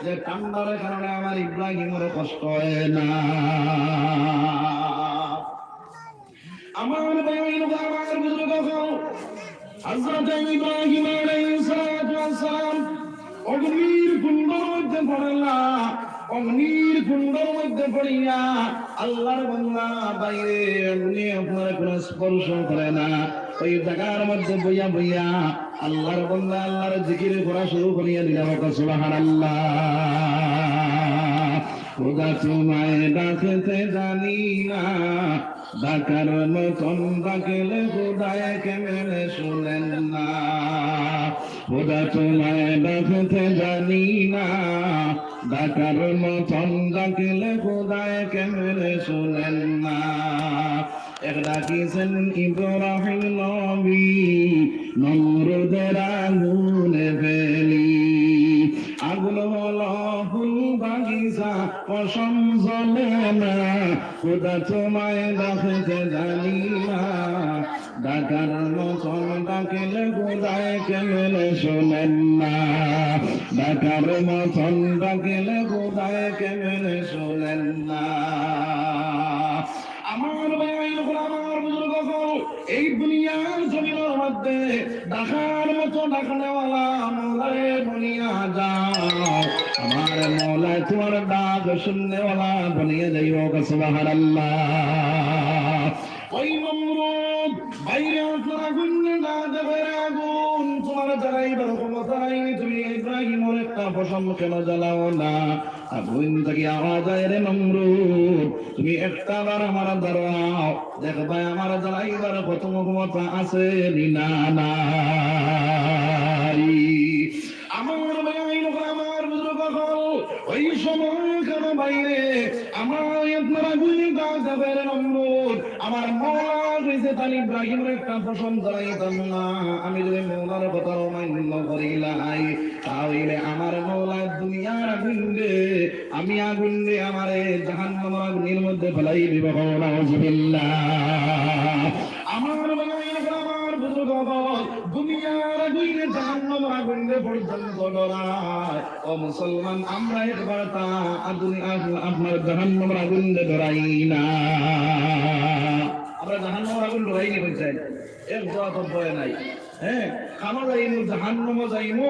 যে ঠান্ডার কারণে আমার ইব্রাহিমের কষ্ট হয় না। আমার আমার বুজুর্গ হযরত ইব্রাহিম আলাইহিস সালাম অগ্নির কুণ্ডের মধ্যে পড়লেন। অগ্নির কুণ্ডের মধ্যে পড়িয়া আল্লাহর বান্দা বাইরে অগ্নি আপনার কোনো স্পর্শ করে না। ওই জায়গার মধ্যে বইয়া বইয়া আল্লাহর বান্দা আল্লাহর জিকির করা শুরু করিয়া দিলাম। সুবহানাল্লাহ। খোদা তোমায় ডাকতে জানি না, ডাকার মতন ডাকলে খোদায় কেমনে শুনেন না। খোদা তোমায় ডাকতে জানি না, ডাকার মতন ডাকলে খোদায় কেমনে শুনেন না। এক ডাকিছেন ইব্রাহিম নবী নমরুদের আগুনে ফেলি। আগুন হলো ফুল বাগিচা পশম জ্বলে না। খোদা তোমায় ডাকতে জানি না, ডাকার মতন ডাকলে খোদায় কেমনে শোনেন না। ডাকার মতন ডাকলে খোদায় কেমনে শোনেন না। আমার ভাই আমার বুজুর্গ এই দুনিয়ার জমিনের মধ্যে ডাকার মতো ডাকনেওয়ালা মৌলারে বনিয়া যাও। আমার মৌলা তোমার ডাক শুননেওয়ালা বনিয়ে যাইও। সুবহানাল্লাহ। ওই নমরুদ বাইরে আপনার আগুন না দেবের আগুন তোমার জ্বালাইবার ক্ষমতা নাই। তুমি ইব্রাহিমের একটা পশম কেন জ্বালাও না? আগুন থেকে আওয়াজ আয় রে নমরুদ, তুমি একটা বার আমার দাঁড়াও, দেখবা আমার জ্বালাইবার কত ক্ষমতা আছে না নাই। আমার ভাই আমার বুজুর্গ ওই সময় কেন বাইরে আমার আপনার আগুন গাছ দেবের নমরুদ আমার মৌলা হয়েছে তার ইব্রাহিমের একটা পশম জ্বালাইতাম না। আমি যদি মৌলার কথা অমান্য করিলাই তাহলে আমার মৌলা দুনিয়ার আগুন দে, আমি আগুন দে আমারে জাহান্নামের আগুনের মধ্যে ফেলাই দিব। নাউযুবিল্লাহ। আমার আমার বুজুর্গ দুনিয়ার আগুনে জাহান্নামের আগুনে পর্যন্ত ডরায়। ও মুসলমান, আমরা একবার তা আপনার জাহান্নামের আগুনে ডরাই না। আমরা জাহান্নামের আগুন ডরাই নি বলছেন, এক দোয়া তো ভয় নাই। হ্যাঁ, খানো যাইমু জাহান্নামে যাইমু,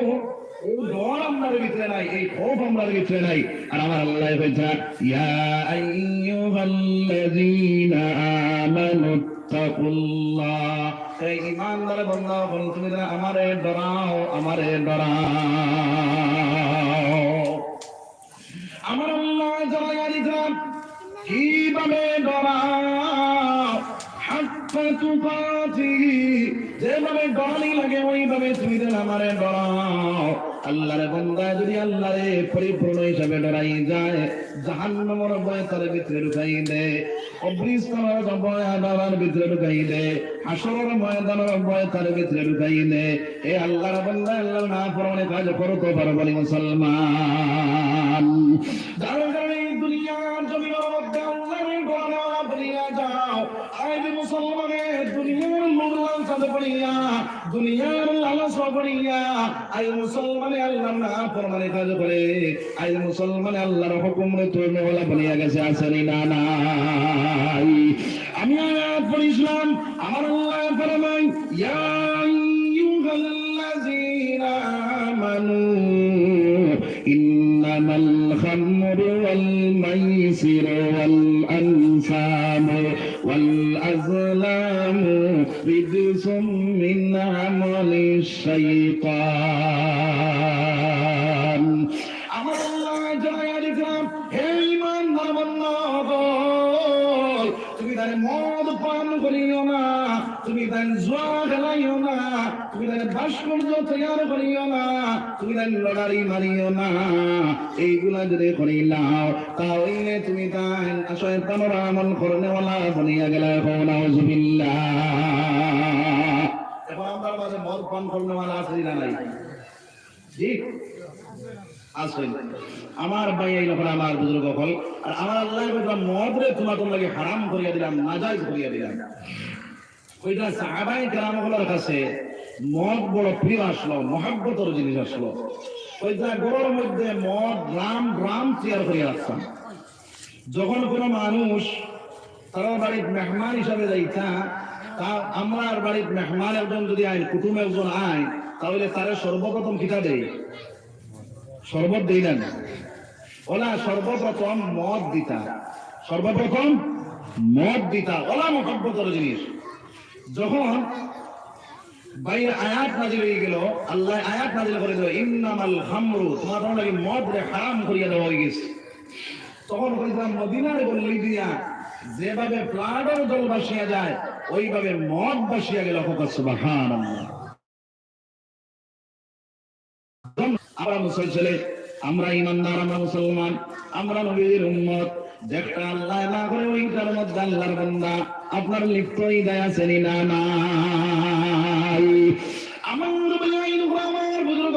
ও ডর আমরার ভিতরে নাই, এই খৌফ আমরার ভিতরে নাই। আর আমার আল্লাহ বলছেন ইয়া আইয়ুহাল্লাযীনা আমানু তাকুল্লাহ। এই ঈমানদার বান্দা বল তুমি আমারে ডরাও, আমারে ডরাও। আমার আল্লাহ জানাইয়া দিতেন কিভাবে ডরাও। হাক্কা তুকাতিহি, যেভাবে ডরানি লাগে ওইভাবে তুমি আমারে ডরাও। আল্লাহর বান্দা যদি আল্লাহরে পরিপূর্ণ হিসাবে ডরাই যায়, জাহান্নামের ভয় তার ভিতরে ঢুকাই দে, কবরস্থানের ভয় আদার ভিতরে ঢুকাই দে, হাসরের ময়দানের ভয় তার ভিতরে ঢুকাই দে। এ আল্লাহর বান্দা আল্লাহর নাফরমানি কাজ করতে পারবে না মুসলমান। যার কারণে দুনিয়ার জমিনের মধ্যে আল্লাহর ডরানো বলিয়া যাও। আই মুসলমানের দুনিয়ার লোকলাল সাথে পড়িয়া, দুনিয়ার লালস পড়িয়া আই মুসলমানে আল্লাহর নাফরমানি কাজ করে, আই মুসলমানে আল্লাহর হুকুমে তুলনেওয়ালা বনিয়া গেছে। আসেনি না নাই? আমি আয়াত পড়িছিলাম, আমার আল্লাহ ফরমায় ইয়া আইয়ুহাল্লাযীনা আমানু ইন্নামাল খামরু ওয়াল মাইসিরু ওয়াল আনসাবু ওয়াল আযলামু রিজসুম মিন আমালিশ শাইতান। আমার আল্লাহ জানাইয়া দিলাম, হে ঈমানদার বান্দা, তুমি তার মদ পান করিও না, তুমি তার জুয়া খেলাইও না, তুমি তার ভাস্কর্য তৈয়ার করিও না, তুমি তার লড়াই মারিও না। এইগুলা যদি করিলাও তাহলে তুমি তাই শয়তানের আমল করনেওয়ালা বনিয়া গেলে। নাউযুবিল্লাহ। এখন আমার মাঝে মদ পান করনেওয়ালা আছে না নাই? জি আসেন। আমার ভাই এই লোক আমার বুজুর্গ হল, আর আমার আল্লাহ মদ রে তোমাদের লাগে হারাম করিয়া দিলাম, নাজায়েজ করিয়া দিলাম। ওইটা সাহাবায়ে কেরামগুলোর কাছে মদ বড় প্রিয় আসলো, মহাব্বতের জিনিস আসলো। ওই যে গরুর মধ্যে মদ গ্রাম গ্রাম তৈরি করে রাখতাম। যখন কোনো মানুষ তার বাড়ির মেহমান হিসাবে যাইতা, তা আমার বাড়ির মেহমান একজন যদি আইন, কুটুম একজন আইন, তাহলে তারা সর্বপ্রথম কিতা দেয়? শরবত দেই না, ওলা সর্বপ্রথম মদ দিতা, সর্বপ্রথম মদ দিতা। ওলা মহাব্বতের জিনিস। যখন বাইরে আয়াত নাজিল হয়ে গেল, আল্লাহ আয়াত নাজিল করে দিল ইন্নামাল খামরু, তোমার লাগে মদ রে হারাম করিয়া দেওয়া হয়ে গেছে। তখন কইতাম মদিনার গল্লি দিয়া যেভাবে প্লাডের জল ভাসিয়া যায়, ওইভাবে মদ ভাসিয়া গেল। সুবহানাল্লাহ। আমরা মুসলমান, আমরা ইমানদার, আমরা মুসলমান, আমরা নবীর উম্মত। যেটা আল্লাহ না করে ওইটার মধ্যে আল্লাহর বান্দা। আপনার লিপ্ত হৃদয় আছে না? নাই। আমার বুজুর্গ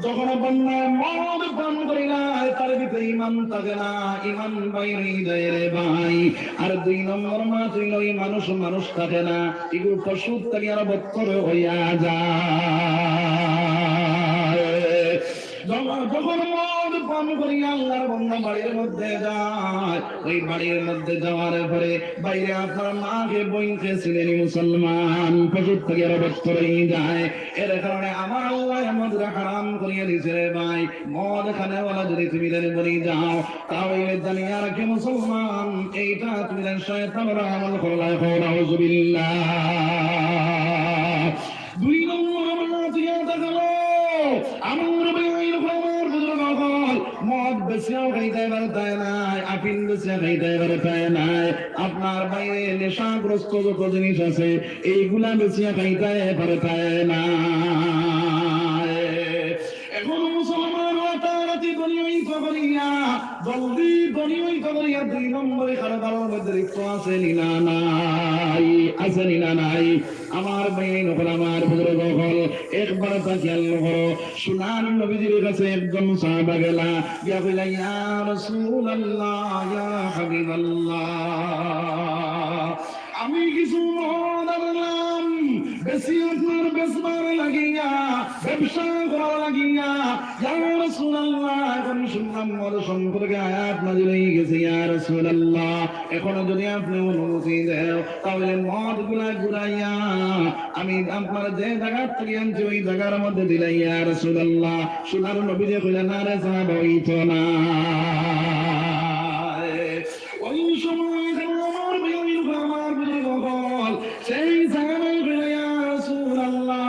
যখন বান্দা মদ পান করি না, তার ভিতরে ইমান থাকে না, ইমান বাইরে হৃদয়ের ভাই। আর 2 নম্বর মাস হইল এই মানুষ থাকে না, এগুলো পশু থেকে আর বত্তর হইয়া যায়। যখন মদ পান করি আল্লাহর বান্দা বাড়ির মধ্যে যায়, ওই বাড়ির মধ্যে যাওয়ার পরে বাইরে আপনার মাকে বইনকে ছিলেন মুসলমান, পশু থেকে আর বত্তর হয়ে যায়। এর কারণে আমার আল্লাহ মদরে হারাম করিয়ে দিয়েছে রে ভাই। মদ খানে ওলা যদি তুমি বলি যাও, তাহলে জানিয়ে রাখে মুসলমান, এইটা তুমি শয়তানের আমল করলাই। নাউযুবিল্লাহ। 2 নম্বর আমরা দিয়া দেখালো আমার মদ বেশিও খাইতে পারতে নাই, আফিন বেশি খাইতে পারতে নাই। আপনার বাইরে নেশাগ্রস্ত যত জিনিস আছে এইগুলা বেশি খাইতে পারতে না। এখন মুসলমান রাতারাতি দনিয়ইত করিয়া, জলদি দনিয়ইত করিয়া 2 নম্বরে কারবারের মধ্যে লিপ্ত আছে না নাই? আছে না নাই? আমার বাইন হল, আমার বুজুর্গ হল, একবার তা খেয়াল করো। সুনান নবীজির কাছে একজন সাহাবা গেলা, গিয়া কইলা ইয়া রাসূলুল্লাহ, ইয়া হাবিবাল্লাহ, আমি কিছু মদ আনলাম, বেশি আপনার বেচবার লাগিয়া, ব্যবসা করার লাগিয়া। ইয়া রাসূলুল্লাহ, এখন শুনলাম মদ সম্পর্কে আয়াত নাযিল হয়ে গেছে। ইয়া রাসূলুল্লাহ, এখন যদি আপনি অনুমতি দেন, তাহলে মদ গুলা ঘুরাইয়া আমি আপনার যে জায়গা থেকে আনছি ওই জায়গার মধ্যে দিলে। ইয়া রাসূলুল্লাহ, সোনার নবী যে কইলেন না রে সাহাবা, হইতো না। ওই সময় আমার বুজুর্গগণ সেই জায়গায় কইলেন ইয়া রাসূলুল্লাহ,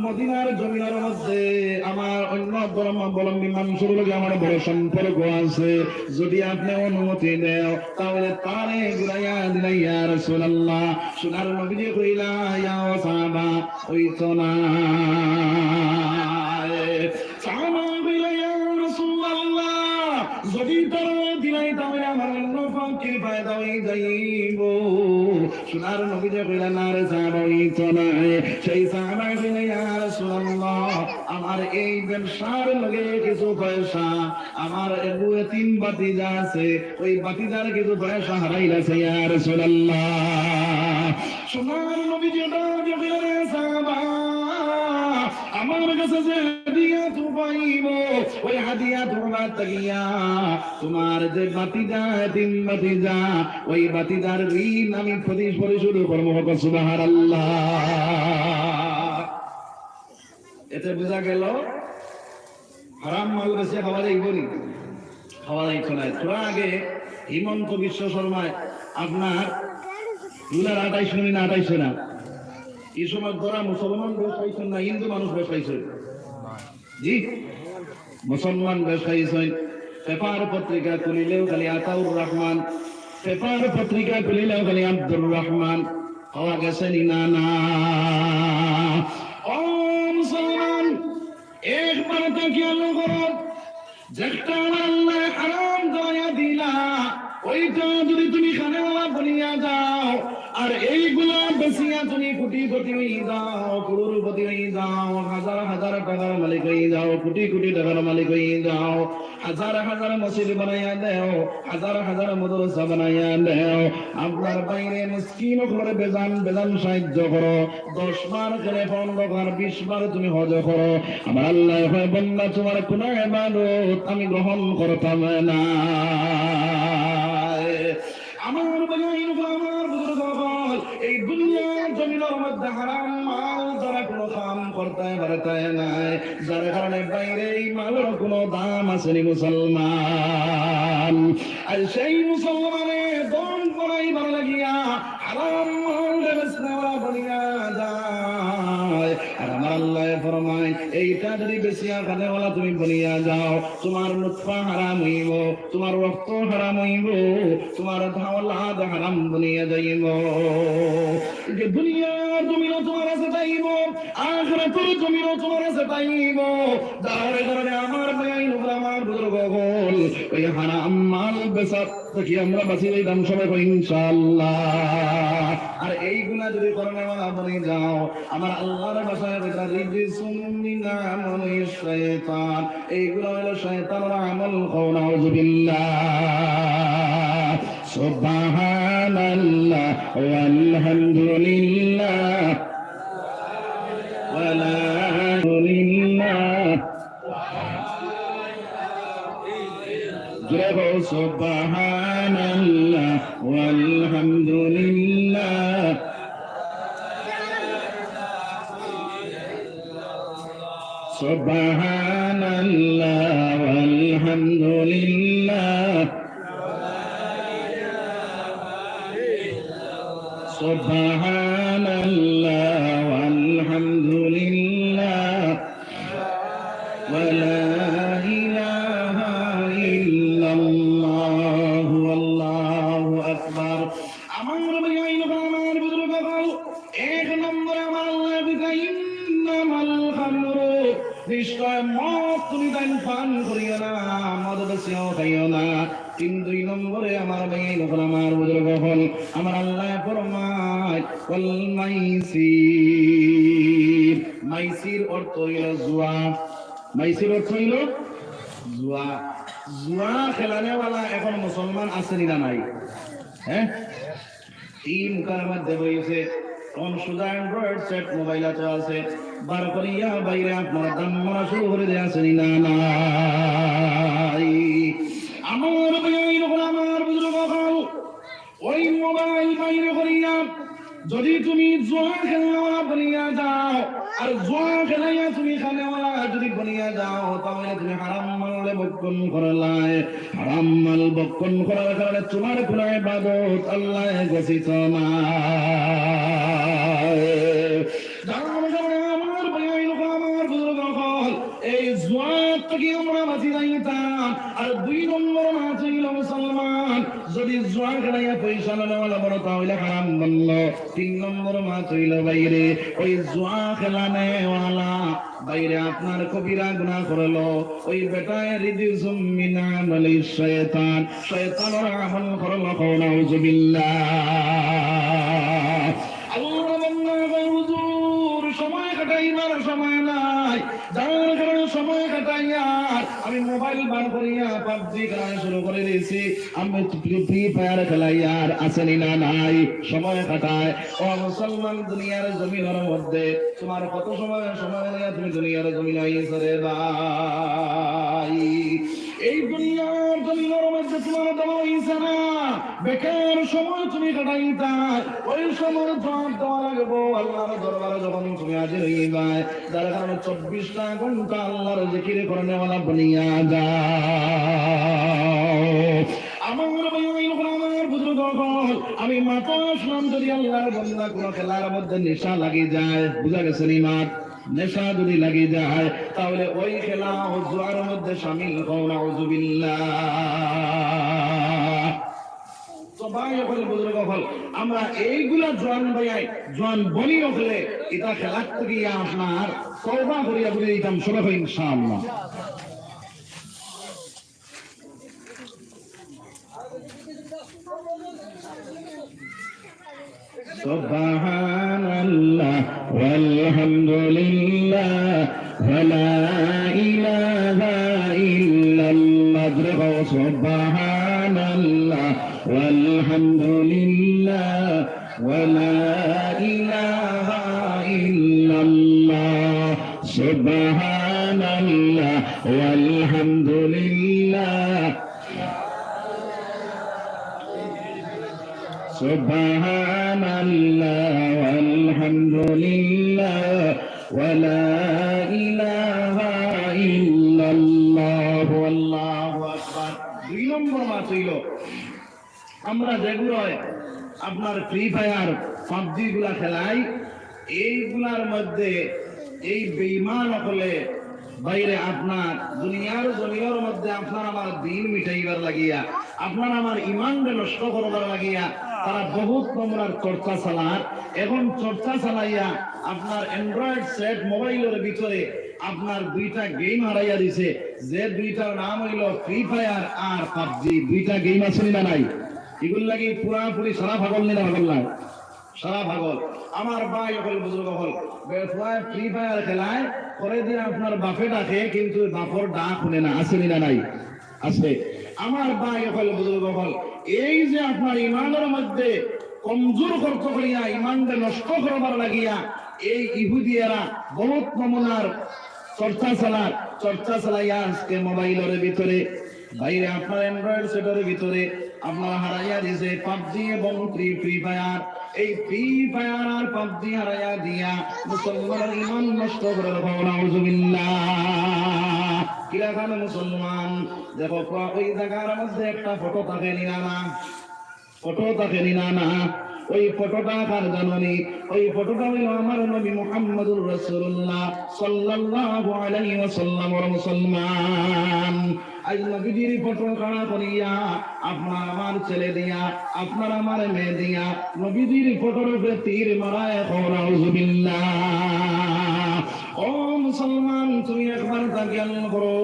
মদিনার জমিনের মধ্যে আমার অন্য ধর্মাবলম্বী মানুষের লগে আমার বড় সম্পর্ক আছে, যদি আপনি অনুমতি দেও তাহলে তারে ঘুরাইয়া দিলে। ইয়া রাসূলুল্লাহ, সোনার নবী যে কইলা ইয়া সাহাবা, হইতো না। সাহাবা কইলা ইয়া রাসূলুল্লাহ, যদি তারে দিলাই তাহলে আমার অন্য পক্ষে ফায়দা হয়ে যাইব। সোনার নবী যে কইলা না রে সাহাবা, হইতো না। সেই সাহাবা কইলা ইয়া রাসূলুল্লাহ, আমার এই ব্যবসার লগে কিছু পয়সা, আমার এগু এতিম বাতিজা আছে, ওই বাতিজার কিছু পয়সা হারাইলাছে। ইয়া রাসূলুল্লাহ, সোনার নবী যে কইলা রে সাহাবা, আমার কাছে যে হাদিয়া তো পাইব, ওই হাদিয়া তোমার তাকিয়া তোমার যে বাতিজা, এতিম বাতিজা, ওই বাতিজার ঋণ আমি পরিশোধ করবো। সুবহানাল্লাহ। এতে বোঝা গেল হারাম মাল বেশি খাওয়া যাইব নি? খাওয়া যাইতো না। তোরা আগে হিমন্ত বিশ্ব শর্মায় আপনার 2028 না 28 না এই সময় ধরা মুসলমান বেশ পাইছেন না হিন্দু মানুষ বেশ পাইছেন? জি, মুসলমান বেশ পাইছেন। পেপার পত্রিকা খুলিলেও খালি আতাউর রহমান, পেপার পত্রিকা খুলিলেও খালি আব্দুর রহমান। হওয়া গেছেন না? না। ও মুসলমান, একবার তো খেয়াল করো, যেটা আল্লাহ হারাম দয়া দিলা, ওইটা যদি তুমি খানেওয়ালা বলিয়া যাও, আর এইগুলা বেশিয়া তুমি কোটিপতি হয়ে যাও, করোড়পতি হয়ে যাও, হাজার হাজার টাকার মালিক হয়ে যাও, কোটি কোটি টাকার মালিক হয়ে যাও, হাজার হাজার মসজিদ বানাইয়া দেও, হাজার হাজার মাদ্রাসা বানাইয়া দেও, আপনার বাইরে মিসকিন করে বেজান বেজান সাহায্য করো, 10 বার করে 15 বার 20 বার তুমি হজ করো, আমার আল্লাহ হয় বন্ধা তোমার কোন ইবাদত আমি গ্রহণ করতাম না। আমার বাগাইন আমার বুজুর্গ এই দুনিয়ার জমিনের মধ্যে হারাম মাল যারা কোনো কাম করতে পারতে নাই, যার কারণে বাইরে এই মালের কোনো দাম আসেনি মুসলমান। আর সেই মুসলমানের দম করাই ভালো লাগিয়া হারাম মাল বেচনেওয়ালা বনিয়া যায়। আর আমার আল্লাহ ফরমায় এইটা যদি বেশিয়া খানেওয়ালা তুমি বনিয়া যাও, তোমার লুৎফা হারাম হইব, তোমার রক্ত হারাম হইব, তোমার ধাওলাদ হারাম বনিয়া যাইব। যে দুনিয়ার জমিনও তোমার আছে তাইব, আখিরাতের জমিনও তোমার আছে তাইব। যার কারণে আমার বেআইন আমার বুজুর্গ হল ওই হারাম মাল বেচা থেকে আমরা বাঁচিয়ে যাইতাম সবাই ইনশাআল্লাহ। আর এই গুনাহ যদি করনেওয়ালা বনে যাও, আমার আল্লাহর ভাষায় এটা রিজিসুম মিন আমালিশ শাইতান, এইগুলো হলো শয়তানের আমল। নাউযুবিল্লাহ। সুবহানাল্লাহ ওয়ালহামদুলিল্লাহ ওয়ালা ইলাহা ইল্লাল্লাহ। সুবহানাল্লাহ ওয়ালহামদুলিল্লাহ সুবহানাল্লাহ ওয়ালহামদুলিল্লাহ সুবহানাল্লাহ ওয়ালহামদুলিল্লাহ ওয়ালা ইলাহা ইল্লাল্লাহু আল্লাহু আকবার। আমার বেআইন আমার বুজুর্গ এক নম্বরে আমার আল্লাহ বিদায় ইন্নামাল খামরু, নিশ্চয় মদ তুমি দান পান করিও না, মদ বেশিও খাইও না। 3 নম্বরে আমার বেআইন আমার বুজুর্গ হল আমার আল্লাহ ফরমায় ওয়াল মাইসির, মাইসির অর্থ হইল জুয়া, মাইসির অর্থ হইল জুয়া। জুয়া খেলানেওয়ালা এখন মুসলমান আছে না নাই? হ্যাঁ, এই মুখার মধ্যে বইছে কোন সুদা অ্যান্ড্রয়েড সেট মোবাইল আছে, বার করিয়া বাইরে আপনার দাম মারা শুরু করে দেয়া আছে না নাই? আমার বেআইন আমার বুজুর্গ ওই মোবাইল বাইরে করিয়া যদি তুমি জুয়া খেলাওয়ালা বনিয়া যাও, আর জুয়া খেলাইয়া তুমি খানেওয়ালা যদি বনিয়া যাও, তাহলে তুমি হারাম মালে বক্ষণ করলাই। হারাম মাল বক্ষণ করার কারণে তোমার কোন ইবাদত আল্লাহ গছিত না। আমার বেআইন আমার বুজুর্গ এই জুয়া থেকে আমরা বাঁচি যাইতাম। আর 2 নম্বর মাছ হইল মুসলমান যদি জুয়া খেলাইয়া পয়সা নেওয়ালা বড় তাহলে হারাম বলল। 3 নম্বর মাছ হইল বাইরে ওই জুয়া খেলানেওয়ালা বাইরে আপনার কবিরা গুনাহ করলো, ওই বেটায় রিজিসুম মিন আমালিশ শাইতান, শয়তানের আমল করলো। নাউযুবিল্লাহ। আল্লাহ বান্দা হুজুর সময় কাটাইবার সময় নাই, যার কারণে সময় কাটাইয়ার আমি মোবাইল বার করিয়া পাবজি খেলা শুরু করে দিয়েছি, আমি ফ্রি ফায়ার খেলাইয়ার আসেনি না নাই সময় কাটায়। ও মুসলমান, দুনিয়ার জমিনের মধ্যে তোমার কত সময় নিয়ে তুমি দুনিয়ার জমিন আইছো রে ভাই? এই দুনিয়ার জমিনের মধ্যে তোমার দেওয়া হইছে না, বেকার সময় তুমি কাটাইতা, ওই সময় জবাব দেওয়া লাগবো আল্লাহর দরবারে যখন তুমি হাজির হইবা। যার কারণে 24টা ঘন্টা আল্লাহর জিকির করনেওয়ালা বনিয়া যাও। আমার বুজুর্গ আমি মাত্র আসলাম, যদি আল্লাহর বান্দা কোনো খেলার মধ্যে নেশা লাগে যায়, বুঝা গেছে নি মাত, নেশা যদি লাগে যায় তাহলে ওই খেলা জুয়ার মধ্যে শামিল হও। নাউযুবিল্লাহ। সবাই হল বুজুর্গ হল আমরা এইগুলা জোয়ান ভাইয়াই জোয়ান বনি হলে এটা খেলার থেকে আপনার তওবা করিয়া বলে দিতাম সবাই ইনশাআল্লাহ। সুবহানাল্লাহ ওয়ালহামদুলিল্লাহ ওয়া লা ইলাহা ইল্লাল্লাহ সুবহানাল্লাহ ওয়ালহামদুলিল্লাহ ওয়া লা ইলাহা ইল্লাল্লাহ সুবহানাল্লাহ ওয়ালহামদুলিল্লাহ সুবহানাল্লাহ ওয়ালহামদুলিল্লাহ ওয়া লা ইলাহা ইল্লাল্লাহ আল্লাহু আকবার। 2 নম্বর মাস হইল আমরা যেগুলো আপনার ফ্রি ফায়ার পাবজি গুলা খেলাই, এইগুলার মধ্যে এই বেঈমান হলে বাইরে আপনার দুনিয়ার জমিনের মধ্যে আপনার আমার দিন মিটাইবার লাগিয়া, আপনার আমার ইমানকে নষ্ট করবার লাগিয়া তারা বহুত নম্বরের চর্চা চালান। এখন চর্চা চালাইয়া আপনার অ্যান্ড্রয়েড সেট মোবাইলের ভিতরে আপনার 2টা গেম হারাইয়া দিছে, যে 2টার নাম হইল ফ্রি ফায়ার আর পাবজি। 2টা গেম আছে না নাই? এগুলো লাগি পুরাপুরি সারা ভাগল নিয়ে ভাগল না, সারা ভাগল। আমার ভাই হল বুজুর্গ হল ফ্রি ফায়ার খেলায় পরে দিন আপনার বাপে ডাকে, কিন্তু বাপর ডাক শুনে না, আছে না নাই? আছে। আমার ভাই হল বুজুর্গ হল এই যে আপনার ইমানের মধ্যে কমজোর খরচ করিয়া ইমানকে নষ্ট করবার লাগিয়া এই ইহুদিয়ারা বহুত নমুনার চর্চা চালাইয়া আজকে মোবাইলের ভিতরে বাইরে আপনার অ্যান্ড্রয়েড সেটের ভিতরে আপনার হারাইয়া দিছে পাবজি এবং ফ্রি ফায়ার। এই ফ্রি ফায়ার আর পাবজি হারাইয়া দিয়া মুসলমানের ইমান নষ্ট করে দেবো, নাউযুবিল্লাহ। কিরাখান মুসলমান দেখো ওই জায়গার মধ্যে একটা ফটো থাকে না, ওই ফটোটা কার জানি? ওই ফটোটা হইল আমার নবী মুহাম্মদুর রাসূলুল্লাহ সাল্লাল্লাহু আলাইহি ওয়াসাল্লামের। মুসলমান আজ নবীজির ফটো কাড়া করিয়া আপনার আমার ছেলে দিয়া, আপনার আমার মেয়ে দিয়া নবীজির ফটোর উপরে তীর মারায়, নাউযুবিল্লাহ। ও মুসলমান, তুমি একবার তা জ্ঞান করো,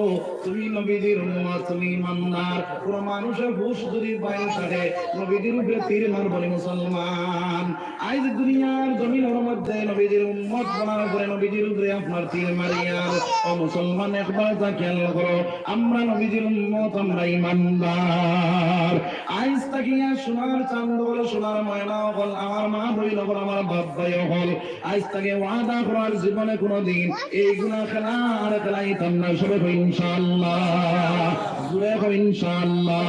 তুমি নবীজির উম্মত, তুমি ইমানদার। কোন মানুষের হুশ যদি পায় থাকে নবীজির উপরে তীর মারবো। মুসলমান আজ দুনিয়ার জমিনের মধ্যে নবীজির উম্মত বলার উপরে নবীজির উপরে আপনার তীর মারিয়া। ও মুসলমান, একবার তা জ্ঞান করো, আমরা নবীজির উম্মত, আমরা ইমানদার। আজ তাকিয়া সোনার চাঁদ হল, সোনার ময়না হল, আমার মা বইল হল, আমার বাপ ভাই হল, আজ তাকে ওয়াদা করার জীবনে কোনদিন এইগুলা খেলাইতাম না। সবে ইনশাআল্লাহ, জুড়ে ইনশাআল্লাহ।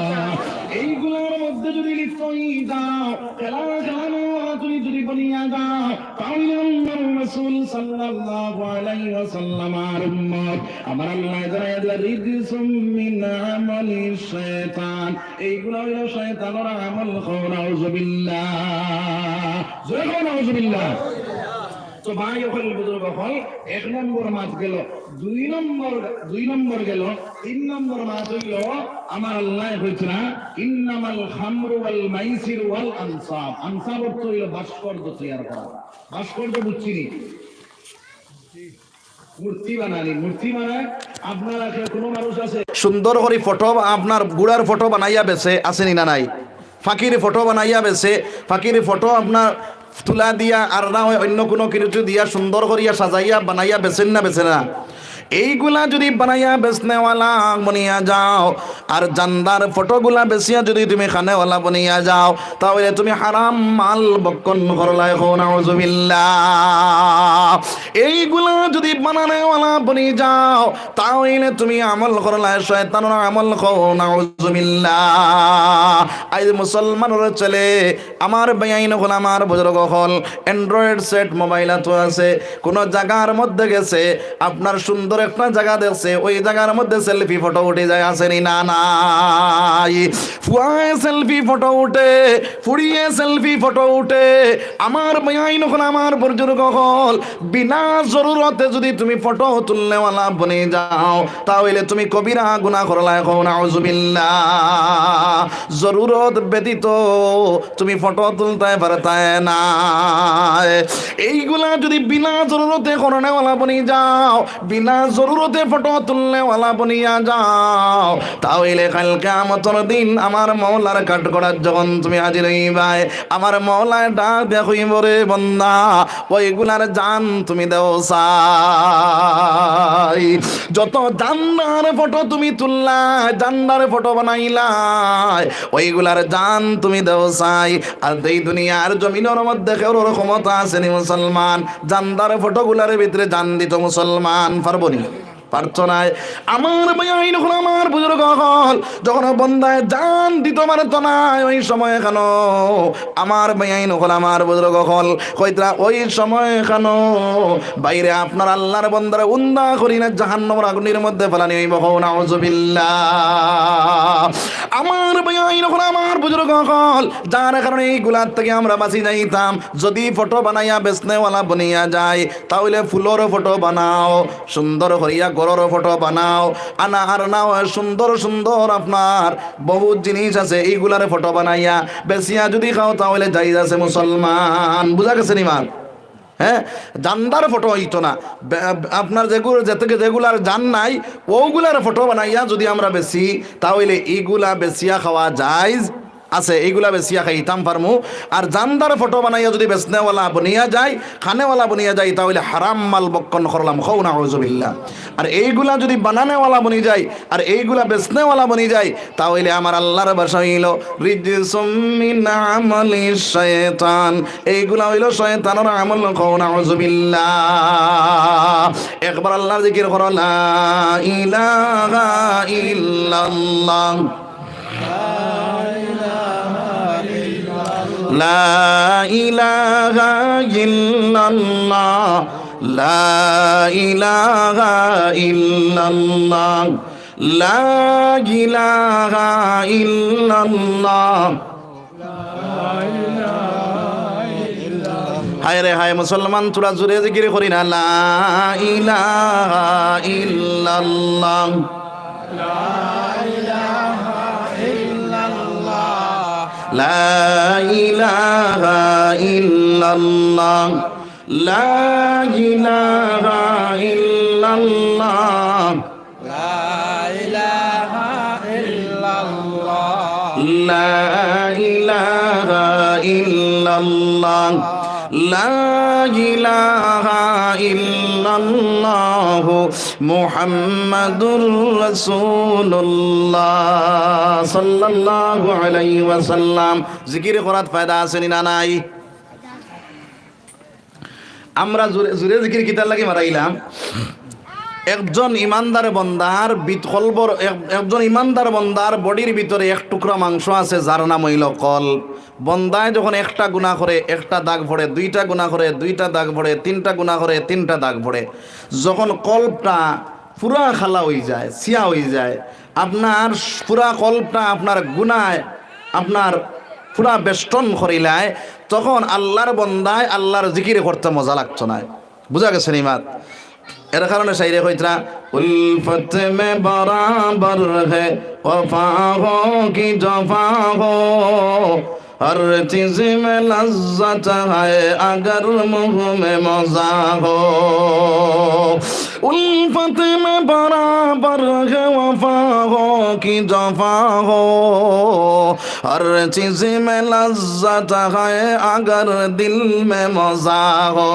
এইগুলার মধ্যে যদি লিপ্ত দাও, খেলানো তুমি যদি বনিয়া দাও, তাহলে আল্লাহর রাসূল সাল্লাল্লাহু আলাইহি ওয়াসাল্লামের উম্মত আমার আল্লাহ জানায় দিলেন রিজসুম মিন আমালি শাইতান। এইগুলা হলো শয়তানের আমল। নাউযুবিল্লাহ, জয় নাউযুবিল্লাহ। তো ভাই হল বুজুর্গ হল 1 নম্বর মাস গেল, 2 নম্বর গেল, 3 নম্বর মাস হইল আমার আল্লাহ কইছে না ইন্নামাল খামরু ওয়াল মাইসির ওয়াল আনসাব। আনসাব অর্থ হইল ভাস্কর্য তৈরি করা। ভাস্কর্য বুঝছিনি? মূর্তি বানায় আপনারা কোনো মানুষ আছে সুন্দর করে ফটো আপনার গুড়ার ফটো বানাইয়া বেছে, আসেনি না নাই? ফাঁকির ফটো বানাইয়া বেছে, ফাঁকির ফটো আপনার তুলা দিয়া আর না হয় অন্য কোনো কিছু দিয়া সুন্দর করিয়া সাজাইয়া বানাইয়া বেছেন না, বেছে না? এইগুলা যদি বানাইয়া বেচনেওয়ালা বনিয়া যাও আর জান্দার ফটোগুলা বেচিয়া যদি তুমি খানেওয়ালা বনিয়া যাও, তাহলে তুমি হারাম মাল বক্ষণ করলাই। নাউযুবিল্লাহ। এইগুলা যদি বানানেওয়ালা বনি যাও, তাহলে তুমি আমল করলাই শয়তানের আমল। নাউযুবিল্লাহ। আজ মুসলমানের ছেলে আমার বেআইন হল, আমার বুজুর্গ হল অ্যান্ড্রয়েড সেট মোবাইল তো আছে, কোন জায়গার মধ্যে গেছে আপনার সুন্দর একটা জায়গা দেখছে, ওই জায়গার মধ্যে সেলফি ফটো উঠে যায়, আসেনি না নাই? ফুয়ায় সেলফি ফটো উঠে, ফুড়িয়ে সেলফি ফটো উঠে। আমার বেআইন হল, আমার বুজুর্গ হল বিনা জরুরতে যদি তুমি ফটো তুলনেওয়ালা বনে যাও, তাহলে তুমি কবিরা গুনাহ করলাই। নাউযুবিল্লাহ। জরুরত ব্যতীত তুমি ফটো তুলতে পারতে না। এইগুলা যদি বিনা জরুরতে করনেওয়ালা বনে যাও, বিনা জরুরতে ফটো তুললে ওয়ালা বনিয়া যাও, তাহলে কাল কিয়ামতের দিন আমার মওলার কাঠ করার যখন তুমি হাজির হইবাই, আমার মওলায় ডাক দেখইব রে বান্দা ওইগুলার জান তুমি দেও চাই। যত জান্নার ফটো তুমি তুললাই, জান্নার ফটো বানাইলাই, ওইগুলার জান তুমি দেও চাই। আর এই দুনিয়ার জমিনের মধ্যে কেউ ক্ষমতা আছে নি মুসলমান জান্নার ফটোগুলার ভিতরে জান দিত? মুসলমান পারবো নি? পারছ নাই। আমার ভাই হল আমার বুজুর্গ হল যখন বন্দায় জান দিত পারত নাই, ওই সময় কেন আমার ভাই হল আমার বুজুর্গ হল কইতরা ওই সময় কেন বাইরে আপনার আল্লাহর বন্দারে উন্দা করি না জাহান্নামের আগুনের মধ্যে ফেলানি হইব। নাউজুবিল্লাহ। আমার ভাই হল আমার বুজুর্গ হল যার কারণে এইগুলার থেকে আমরা বাঁচি যাইতাম। যদি ফটো বানাইয়া বেচনেওয়ালা বনিয়া যায় তাহলে ফুলের ফটো বানাও, সুন্দর করিয়া গরর ফটো বানাও, আনা আর নাও সুন্দর সুন্দর আপনার বহুত জিনিস আছে, এইগুলার ফটো বানাইয়া বেশিয়া যদি খাও তাহলে যাই আছে মুসলমান। বুঝা গেছে নিমান? হ্যাঁ, জান্দার ফটো হইতো না, আপনার যেগুলো যেগুলার জান নাই ওগুলার ফটো বানাইয়া যদি আমরা বেশি তাহলে এইগুলা বেশিয়া খাওয়া যায় আছে, এইগুলা বেশিয়া খাইতাম পারমু। আর জানদার ফটো বানাইয়া যদি বেচনেওয়ালা বনিয়া যায়, খানেওয়ালা বনিয়া যায় তাহলে হারাম মাল বক্ষণ করলাম, খাও না আউযুবিল্লাহ। আর এইগুলা যদি বানানেওয়ালা বনি যায় আর এইগুলা বেচনেওয়ালা বনি যায় তাহলে আমার আল্লাহর ভাষা হইল রিজসুম মিন আমালিশ শায়তান, এইগুলা হইল শয়তানের আমল, খাও না আউযুবিল্লাহ। একবার আল্লাহর জিকির করো, লা ইলাহা ইল্লাল্লাহ, লা ইলাহা ইল্লাল্লাহ, লা ইলাহা ইল্লাল্লাহ, লা ইলাহা ইল্লাল্লাহ। হায় রে হায় মুসলমান, তোরা জোরে জিকির করি না, লা ইলাহা ইল্লাল্লাহ, লা ইলাহা ইল্লাল্লাহ, লা ইলাহা ইল্লাল্লাহ, লা ইলাহা ইল্লাল্লাহ, লা ইলাহা ইল্লাল্লাহ, লা ইলাহা ইল্লাল্লাহ মুহাম্মাদুর রাসূলুল্লাহ সাল্লাল্লাহু আলাইহি ওয়াসাল্লাম। জিকির করার ফায়দা আছে না নাই? আমরা জুরে জিকির কিতার লাগি মারাইলাম। একজন ইমানদার বন্দার একজন ইমানদার বন্দার বডির ভিতরে এক টুকরা মাংস আছে যার নাম হইল কলব। বন্দায় যখন একটা গুনাহ করে একটা দাগ পড়ে, দুইটা গুনাহ করে দুইটা দাগ পড়ে, তিনটা গুনাহ করে তিনটা দাগ পড়ে। যখন কলবটা পুরা খালা হয়ে যায়, সিয়া হয়ে যায়, আপনার পুরা কলবটা আপনার গুনায় আপনার পুরা বেষ্টন করিলায়, তখন আল্লাহর বন্দায় আল্লাহর জিকির করতে মজা লাগতো না। বুঝা গেছে নিমাত? এর কারণে শাইরে কইতরা উলফত মে বরাবর হে ওফা হো কি জফা হো, हर चीज में लज्जत है अगर मुँह में मजा हो, उल्फत में बराबर है वफा हो कि जफा हो, हर चीज में लज्जत है अगर दिल में मजा हो।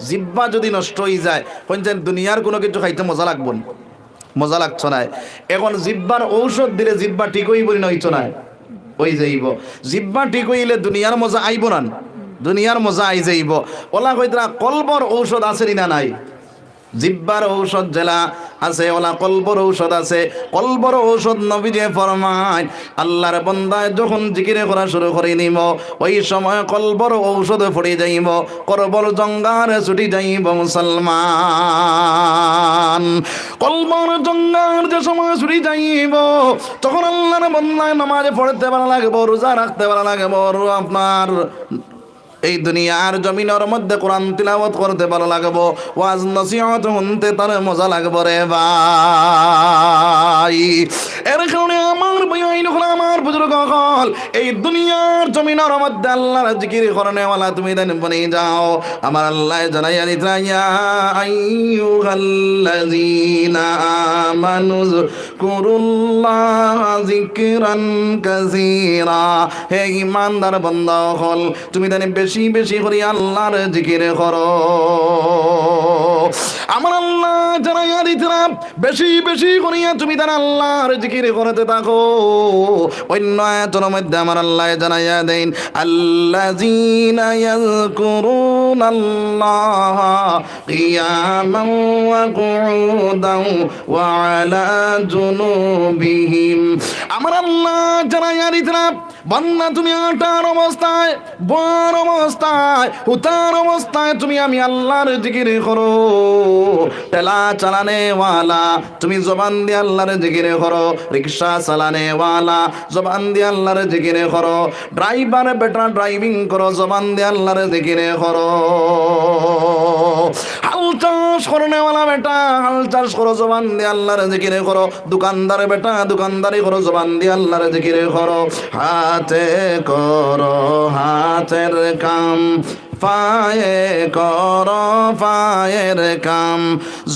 জিহ্বা যদি নষ্ট হয়ে যায় কোনদিন দুনিয়ার কোনো কিছু খাইতে মজা লাগবো না, মজা লাগছো না। এখন জিহ্বার ঔষধ দিলে জিহ্বা ঠিক হইব না, হইতো না ওই যাইব। জিহ্বা ঠিক হইলে দুনিয়ার মজা আইব না, দুনিয়ার মজা আই যাইব। ওলা কইতরা কলবর ঔষধ আছে না নাই? জিহ্বার ঔষধ জেলা আছে, ওলা কলবর ঔষধ আছে। কলবর ঔষধ নবীজি ফরমায় আল্লাহর বান্দায় যখন জিকিরে করা শুরু করে নিব ওই সময় কলবর ঔষধ পড়ে যাইব, করবর জঙ্গারে ছুটি যাইব মুসলমান। কলবর জঙ্গার যে সময় ছুটি যাইব তখন আল্লাহর বান্দায় নামাজে পড়তে ভালো লাগবে, রোজা রাখতে ভালো লাগবে, আপনার এই দুনিয়ার জমিনের মধ্যে কোরআন তিলাওয়াত করতে ভালো লাগবো, ওয়াজ নসিহত শুনতে তার মজা লাগবো রে ভাই। এর কারণে আমার বয়াইন হল আমার বুজুর্গ হল এই দুনিয়ার জমিনের মধ্যে আল্লাহর জিকির করনে ওয়ালা তুমি দেন বনে যাও আমার আল্লাহ জানাইয়া দিতা ইয়া আইয়ুহাল্লাযীনা আমানু যকুরুল্লাহা যিকরান কাসীরা হে ঈমানদার বান্দা হল তুমি দেন বেশি বেশি করে আল্লাহর জিকির করো আমার আল্লাহ জানাইয়া দিতা বেশি বেশি করিয়া তুমি দেন আল্লাহর জিকির করতে থাকো অন্য আয়াতের মধ্যে আমার আল্লাহ জানাইয়া দেন আল্লাযীনা ইয়াযকুরুনাল্লাহা কিয়ামান ওয়া কুউদান ওয়া আলা জুনুবিহিম আমার আল্লাহ জানাইয়া দিতা বান্দা তুমি আটার অবস্থায় বর অবস্থায় উতার অবস্থায় তুমি আমি আল্লাহর জিকির করো ঠেলা চালানে ওয়ালা তুমি জবান দিয়ে আল্লাহর জিকির করো রিকশা চালানে ওয়ালা জবান দিয়ে আল্লাহর জিকির করো ড্রাইভার বেটা ড্রাইভিং করো জবান দিয়ে আল্লাহর জিকির করো হাল চাষ করনে ওয়ালা বেটা হাল চাষ করো জবান দিয়ে আল্লাহর জিকির করো দোকানদার বেটা দোকানদারি করো জবান দিয়ে আল্লাহর জিকির করো হাতে করো হাতের কাম পায়ে করো পায়ের কাম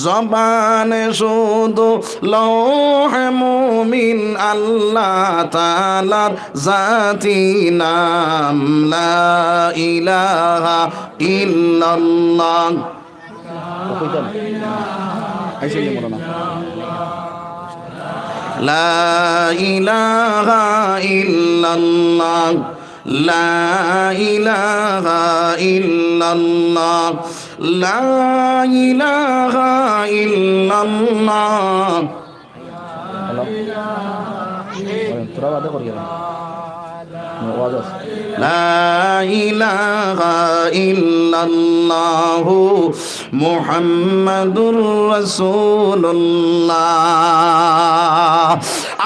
জবানে শুধু লৌহে মুমিন আল্লাহ তাআলার জাতি নাম লা ইলাহা ইল্লাল্লাহ লা ইলাহা ইল্লাল্লাহ লা ইলাহা ইল্লাল্লাহ লা ইলাহা ইল্লাল্লাহ লা ইলাহা ইল্লাল্লাহু মুহাম্মাদুর রাসূলুল্লাহ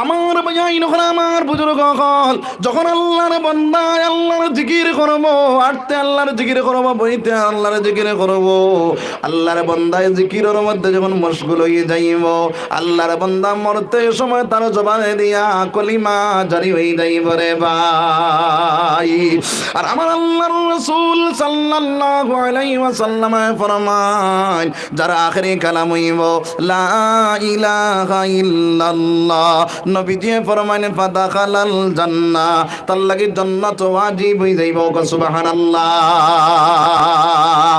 আমার ভাইয়াইন হল আমার বুজুর্গ হল যখন আল্লাহর বান্দা আল্লাহর জিকির করব আরতে আল্লাহর জিকির করব বইতে আল্লাহর জিকির করব আল্লাহর বান্দায় জিকিরের মধ্যে যখন মশগুল হয়ে যাইব আল্লাহর বান্দা মরতে সময় তার জবানে দিয়া কলিমা জারি হয়ে যাইব রে ভাই আর আমার আল্লাহর রাসূল সাল্লাল্লাহু আলাইহি ওয়াসাল্লাম ফরমান যারা আখেরি কালাম হইব লা ইলাহা ইল্লাল্লাহ নবীজি ফরমান ফাদাখালাল জান্নাহ তার লাগি জান্নাত ওয়াজিব হয়ে যাইব সুবহানাল্লাহ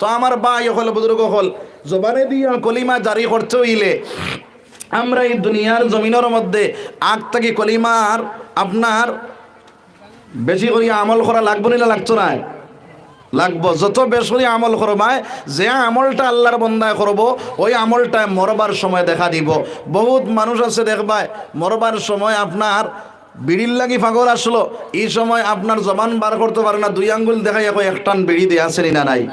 তো আমার ভাই হল বুজুর্গ হল জবানে দিয়া কলিমা জারি করতে হইলে আমরা এই দুনিয়ার জমিনের মধ্যে আগ থেকে কলিমার আপনার বেশি করে আমল করা লাগবো না লাগতো না লাগবো যত বেশ করে আমল করবায় যে আমলটা আল্লাহর বন্দায় করব ওই আমলটা মরবার সময় দেখা দিব বহুত মানুষ আছে দেখবায় মরবার সময় আপনার বিড়ির লাগি পাগল আসলো এই সময় আপনার জবান বার করতে পারে না দুই আঙ্গুল দেখাই এখন একটান বিড়ি দিয়ে আসেনি না নাই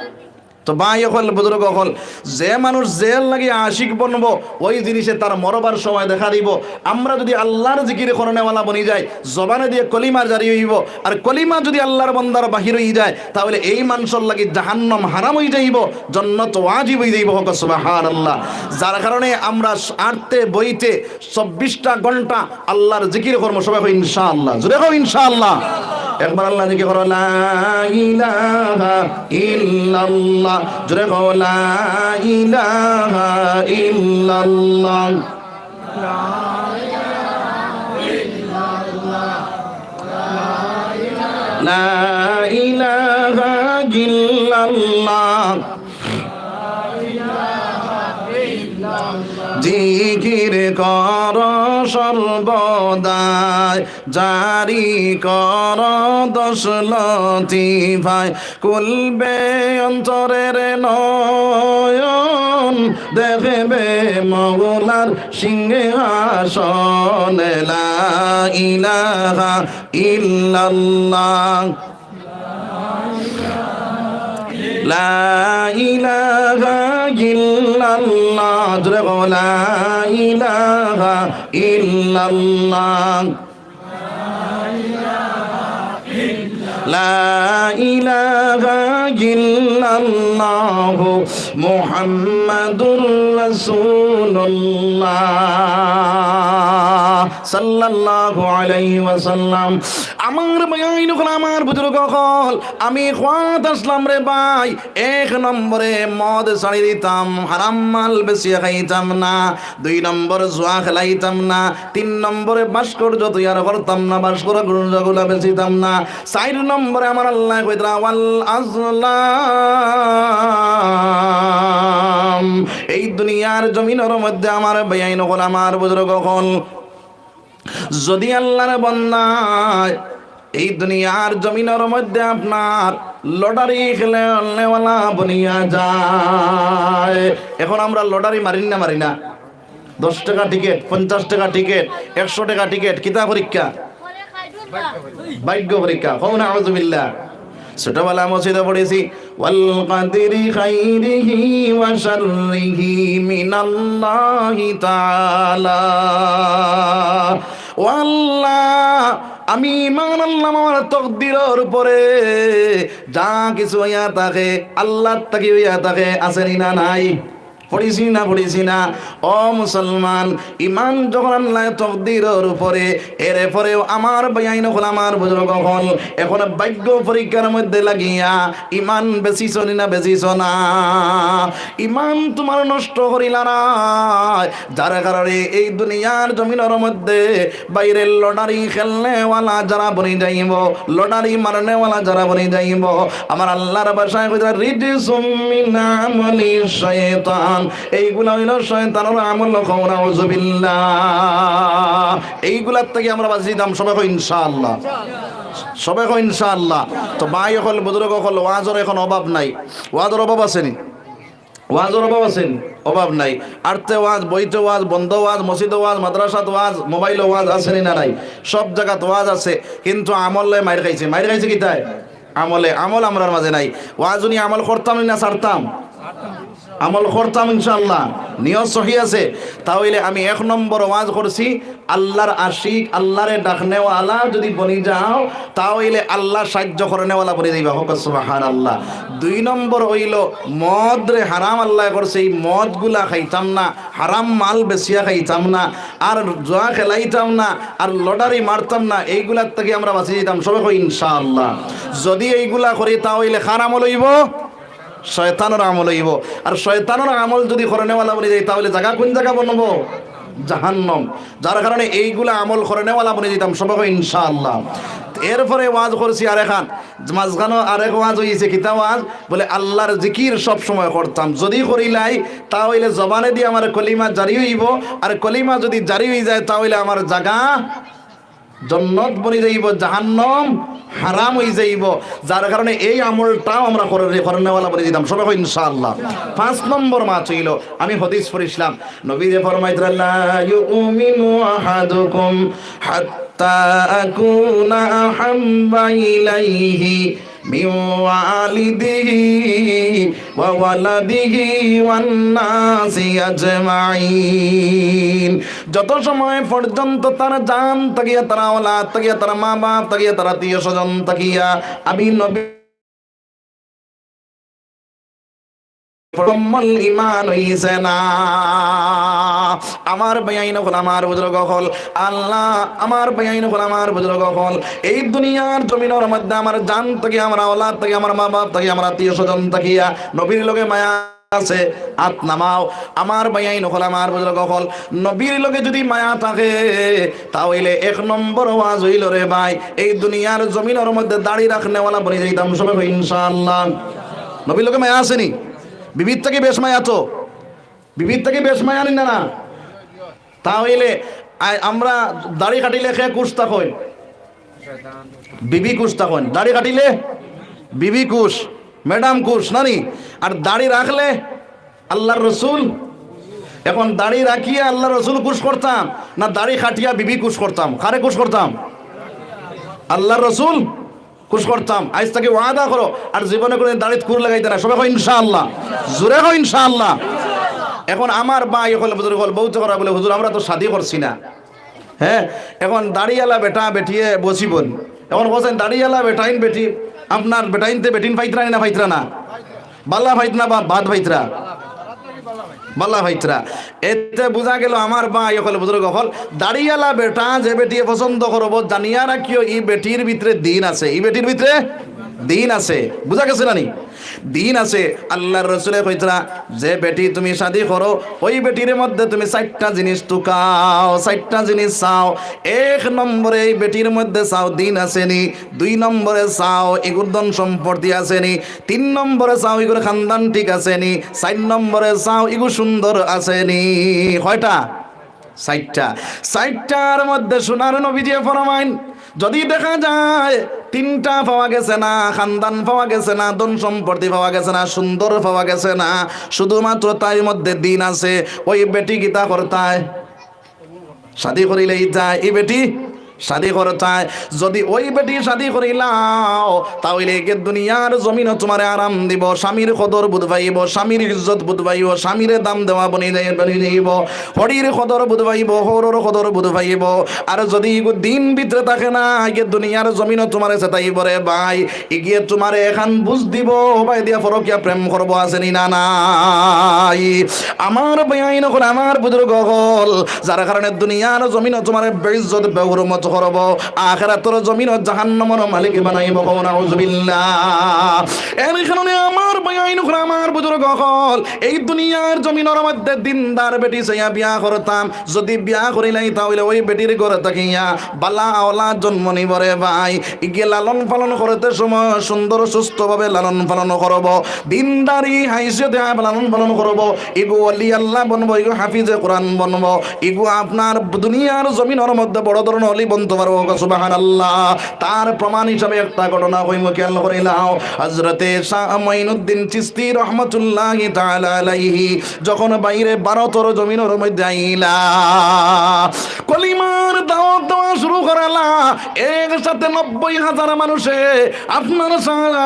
তো ভাই হল বুজুর্গ হল যে মানুষ জেল লাগি আশিক বনবো ওই জিনিসে তার মরবার সময় দেখা দিব আমরা যদি আল্লাহর জিকির করনেওয়ালা বনি যাই জবানে দিয়ে কলিমা জারি হইব আর কলিমা যদি আল্লাহর বান্দার বাহির হয়ে যায় তাহলে এই মানুষের লাগি জাহান্নাম হারাম হয়ে যাইব জান্নাত ওয়াজিব হয়ে যাইব হোক সুবহানাল্লাহ যার কারণে আমরা আরতে বইতে 24টা ঘন্টা আল্লাহর জিকির করব সবাই ইনশাআল্লাহ জোরে হোক ইনশাআল্লাহ একবার আল্লাহ জিকির করো লা ইলাহা ইল্লাল্লাহ জোরে বলো লা ইলাহা ইল্লাল্লাহ লা ইলাহা ইল্লাল্লাহ জিকির কর সর্বদাই জারি কর দশ লতিফাই কুলবে অন্তরের নয়ন দেখবে মওলার সিংহাসন লা ইলাহা ইল্লাল্লাহ লা ইলাহা ইল্লাল্লাহ জোরে বলো লা ইলাহা ইল্লাল্লাহ লা ইলাহা ইল্লাল্লাহ মুহাম্মাদুর রাসূলুল্লাহ সাল্লাল্লাহু আলাইহি ওয়াসাল্লাম। আমার বাইন হল, আমার বুজুর্গ হল, আমি খোয়াত আসলাম রে ভাই, এক নম্বরে মদ ছাড়ি দিতাম, হারাম মাল বেশি খাইতাম না, 2 নম্বর জুয়া খেলাইতাম না, 3 নম্বরে ভাস্কর্য তৈরি করতাম না, ভাস্কর্যগুলো বেচিতাম না, 4 নম্বরে আমার আল্লাহ কইতরা ওয়াল আজলাম। এই দুনিয়ার জমিনের মধ্যে আমার বেআইন হল, আমার বুজুর্গ হল, যদি আল্লাহর বান্দা এই দুনিয়ার জমিনের মধ্যে আপনার লটারি খেলেওয়ালা বনিয়া যায়। এখন আমরা লটারি মারি না 10 টাকা টিকিট, 50 টাকা টিকিট, 100 টাকা টিকিট, কিতা পরীক্ষা, ভাগ্য পরীক্ষা। কওনা আউযুবিল্লাহ। ছোটবেলা মসজিদে পড়েছি, ওয়াল কাদিরি খাইরিহি ওয়া শাররিহি মিনাল্লাহি তাআলা। ও আল্লাহ, আমি ঈমান আনলাম আমার তকদিরের উপরে, যা কিছু হইয়া থাকে আল্লাহর থেকে হইয়া থাকে, আছে না নাই? পড়িছি না ও মুসলমান, ইমান যখন আল্লাহ তকদিরের উপরে, এরপরেও আমার বাইন হল, আমার বুজুর্গ হল, এখন ভাগ্য পরীক্ষার মধ্যে লাগিয়া ইমান বেশিছ না বেশিছ না, ইমান তোমার নষ্ট করিলা না, যার কারণে এই দুনিয়ার জমিনের মধ্যে বাইরের লটারি খেলনেওয়ালা যারা বনি যাইব, লটারি মারনেওয়ালা যারা বনি যাইব, আমার আল্লাহর ভাষায় কইরা রিজিসুম মিন আমালি শাইতান, এইগুলা হইল শয়তানের আমল। কওনা আউযুবিল্লাহ। এইগুলার থেকে আমরা বাঁচি দাম, সবাই কই ইনশাআল্লাহ, সবাই কই ইনশাআল্লাহ। তো ভাই হল, বুজুর্গ হল, ওয়াজের এখন অভাব নাই। ওয়াজের অভাব আছেনি? ওয়াজের অভাব আছেন? অভাব নাই। আরতে ওয়াজ, বইতে ওয়াজ, বন্ধ ওয়াজ, মসজিদে ওয়াজ, মাদ্রাসাত ওয়াজ, মোবাইলে ওয়াজ আছেনি না নাই? সব জায়গাত ওয়াজ আছে, কিন্তু আমলে মাইর খাইছে। মাইর খাইছে কিতায়? আমলে। আমল আমরার মাঝে নাই। ওয়াজ উনি আমল করতাম না ছাড়তাম? আমল করতাম ইনশাআল্লাহ, নিয়ত সহি আছে। তাহলে আমি 1 নম্বর ওয়াজ করছি, আল্লাহর আশিক, আল্লাহরে ডাকনেওয়ালা যদি বনি যাও, তাহলে আল্লাহ সাহায্য করনেওয়ালা বনি যাইবা। হোক সুবহানাল্লাহ। 2 নম্বর হইল মদ রে হারাম আল্লাহ করছে, এই মদগুলা খাইতাম না, হারাম মাল বেশিয়া খাইতাম না, আর জুয়া খেলাইতাম না, আর লটারি মারতাম না, এইগুলার থেকে আমরা বাঁচি যেতাম। সবাই কই ইনশাআল্লাহ। যদি এইগুলা করি তাহলে কার আমল হইব? শয়তানের আমল হইব। আর শয়তানের আমল যদি করনেওয়ালা বনে যাই, তাহলে জায়গা কোন জায়গা বনবো? জাহান্নাম। যার কারণে এইগুলা আমল করনেওয়ালা বনে যেতাম। সবাই ইনশাআল্লাহ। এরপরে ওয়াজ করছি আরেখান, মাঝখানে আরেক ওয়াজ হইছে, কিতা ওয়াজ? বলে আল্লাহর জিকির সব সময় করতাম, যদি করিলাই তাহলে জবানে দিয়ে আমার কলিমা জারি হইব, আর কলিমা যদি জারি হয়ে যায় তাহলে আমার জায়গা জান্নাত বনে যাইব, জাহান্নাম হারাম হয়ে যাইব। যার কারণে এই আমলটাও আমরা করনেওয়ালা বলে দিতাম। সবাই ইনশাআল্লাহ। 5 নম্বর মা ছিল, আমি হাদিস পড়িছিলাম, নবী যে ফরমাইতেন, লা ইউমিনু আহাদুকুম হাত্তা আকুনা আহাব্বা ইলাইহি মিন ওয়ালিদিহি ওয়া ওয়ালাদিহি ওয়ান নাসি আজমাইন। যত সময় পর্যন্ত তার জান তাকিয়া, তার ওলাদ তাকিয়া, তার মা বাপ তাকিয়া, তার আত্মীয় স্বজন তাকিয়া আমি নবী ইমান হইছে না। আমার বেআইন হল, আমার বুজুর্গ হল, আল্লাহ আমার বেআইন হল, আমার বুজুর্গ হল, এই দুনিয়ার জমিনের মধ্যে আমার জান তাকিয়া, আমার ওলাদ তাকিয়া, আমার মা বাপ তাকিয়া, আমার আত্মীয় স্বজন তাকিয়া নবীর লগে মায়া আছে, হাত নামাও। আমার বেআইন হল, আমার বুজুর্গ হল, নবীর লগে যদি মায়া থাকে তাহলে 1 নম্বর ওয়াজ হইল রে ভাই, এই দুনিয়ার জমিনের মধ্যে দাড়ি রাখনেওয়ালা বনে যাইতাম। সবাই ইনশাআল্লাহ। নবীর লগে মায়া আসেনি? বিবির থেকে বেশ মায়া, তো বিবির থেকে বেশ মায়া নি না? তাহলে আমরা দাড়ি কাটিলে খেয়ে কুশ তখন বিবি কুশ, তখন দাড়ি কাটিলে বিবি কুশ, ম্যাডাম কুশ নানি, আর দাড়ি রাখলে আল্লাহর রসুল। এখন দাড়ি রাখিয়া আল্লাহর রসুল কুশ করতাম না দাড়ি কাটিয়া বিবি কুশ করতাম? কারে কুশ করতাম? আল্লাহর রসুল কুশ করতাম। আজ তাকে ওয়াদা করো আর জীবনে করে দাড়িতে কুর লাগাইতে না। সবাই হয় ইনশাআল্লাহ, জোরে হয় ইনশাআল্লাহ। এখন আমার ভাই হল, বুজুর্গ হল, বউতে করা বলে, হুজুর আমরা তো শাদি করছি না। হ্যাঁ, এখন দাড়িওয়ালা বেটা বেটিয়ে বসিবন। এখন বলছেন দাড়িওয়ালা বেটাইন বেটি, আপনার বেটাইনতে বেটিন ফাইতরা না ফাইতরা না? বাল্লা ফাইত না বা বাদ ফাইতরা? বল্লা ভাইতরা, এতে বোঝা গেল আমার ভাই হল বুজুর্গ হল দাড়িয়ালা বেটা যে বেটিয়ে পছন্দ করবো জানিয়া রাখিও এই বেটির ভিতরে দিন আছে, এই বেটির ভিতরে দিন আছে। বুঝা গেছে না নি? দিন আছে। আল্লাহর রাসূলে কইতরা যে বেটি তুমি শাদী করো ওই বেটির মধ্যে তুমি 4টা জিনিস টুকাও, 4টা জিনিস চাও। 1 নম্বরে এই বেটির মধ্যে চাও দিন আসেনি, 2 নম্বরে চাও এগুর ধন সম্পত্তি আসেনি, 3 নম্বরে চাও এগুর খানদান ঠিক আসেনি, 4 নম্বরে চাও এগু সুন্দর আসেনি। কয়টা? 4টা। 4টার মধ্যে সোনার নবীজি ফরমাইন যদি দেখা যায় 3টা পাওয়া গেছে না, খানদান পাওয়া গেছে না, ধন সম্পত্তি পাওয়া গেছে না, সুন্দর পাওয়া গেছে না, শুধুমাত্র তার মধ্যে দিন আছে, ওই বেটি গীতা করতায় শাদী করিলেই যায়। এই বেটি শাদী করতায় যদি ওই বেটি শাদী করিলাও তাহলে একে দুনিয়ার জমিনও তোমার আরাম দিব, স্বামীর কদর বুঝবাইব, স্বামীর ইজ্জত বুঝবাইব, স্বামীর দাম দেওয়া বনি যাইব, হরির কদর বুঝবাইব, হরর কদর বুঝবাইব। আর যদি দিন ভিতরে থাকে না একে দুনিয়ার জমিনও তোমার সেটাই বরে ভাই এগিয়ে তোমার এখান বুঝ দিব ভাই দিয়া ফরকিয়া প্রেম করবো আসেনি না নাই? আমার বেআইন হল আমার বুজুর্গ হল যার কারণে দুনিয়ার জমিনও তোমার বেইজ্জত বেহুরমত করব, আখিরাতের জমিন জাহান্নামের মালিক বানাইব। নাউজুবিল্লাহ। এর কারণে আমার বেআইন হল আমার বুজুর্গ হল এই দুনিয়ার জমিনের মধ্যে দিনদার বেটি চাইয়া বিয়া করতাম, যদি বিয়া করিলাই তাহলে ওই বেটির ঘরে থাকিয়া বালা আওলাদ জন্ম নিবরে ভাই ইগে লালন পালন করতে সময় সুন্দর সুস্থভাবে লালন পালন করব, দিনদারি হাইসে দেয়া লালন পালন করব, ইগু ওলি আল্লাহ বনবো, ইগু হাফিজে কোরআন বনবো, ইগু আপনার দুনিয়ার জমিনের মধ্যে বড় ধরনের অলি বনতে পারবো। সুবহানাল্লাহ। তার প্রমাণ হিসাবে একটা ঘটনা কইম, খেয়াল করে নাও। হযরতে শাহ মাইনুদ্দিন চিশতি রহমাতুল্লাহি তাআলা আলাইহি যখন বাইরে ভারতের জমিনের মধ্যে আইলা কলিমার দাওয়াত দেওয়া শুরু করালা একসাথে 90,000 মানুষে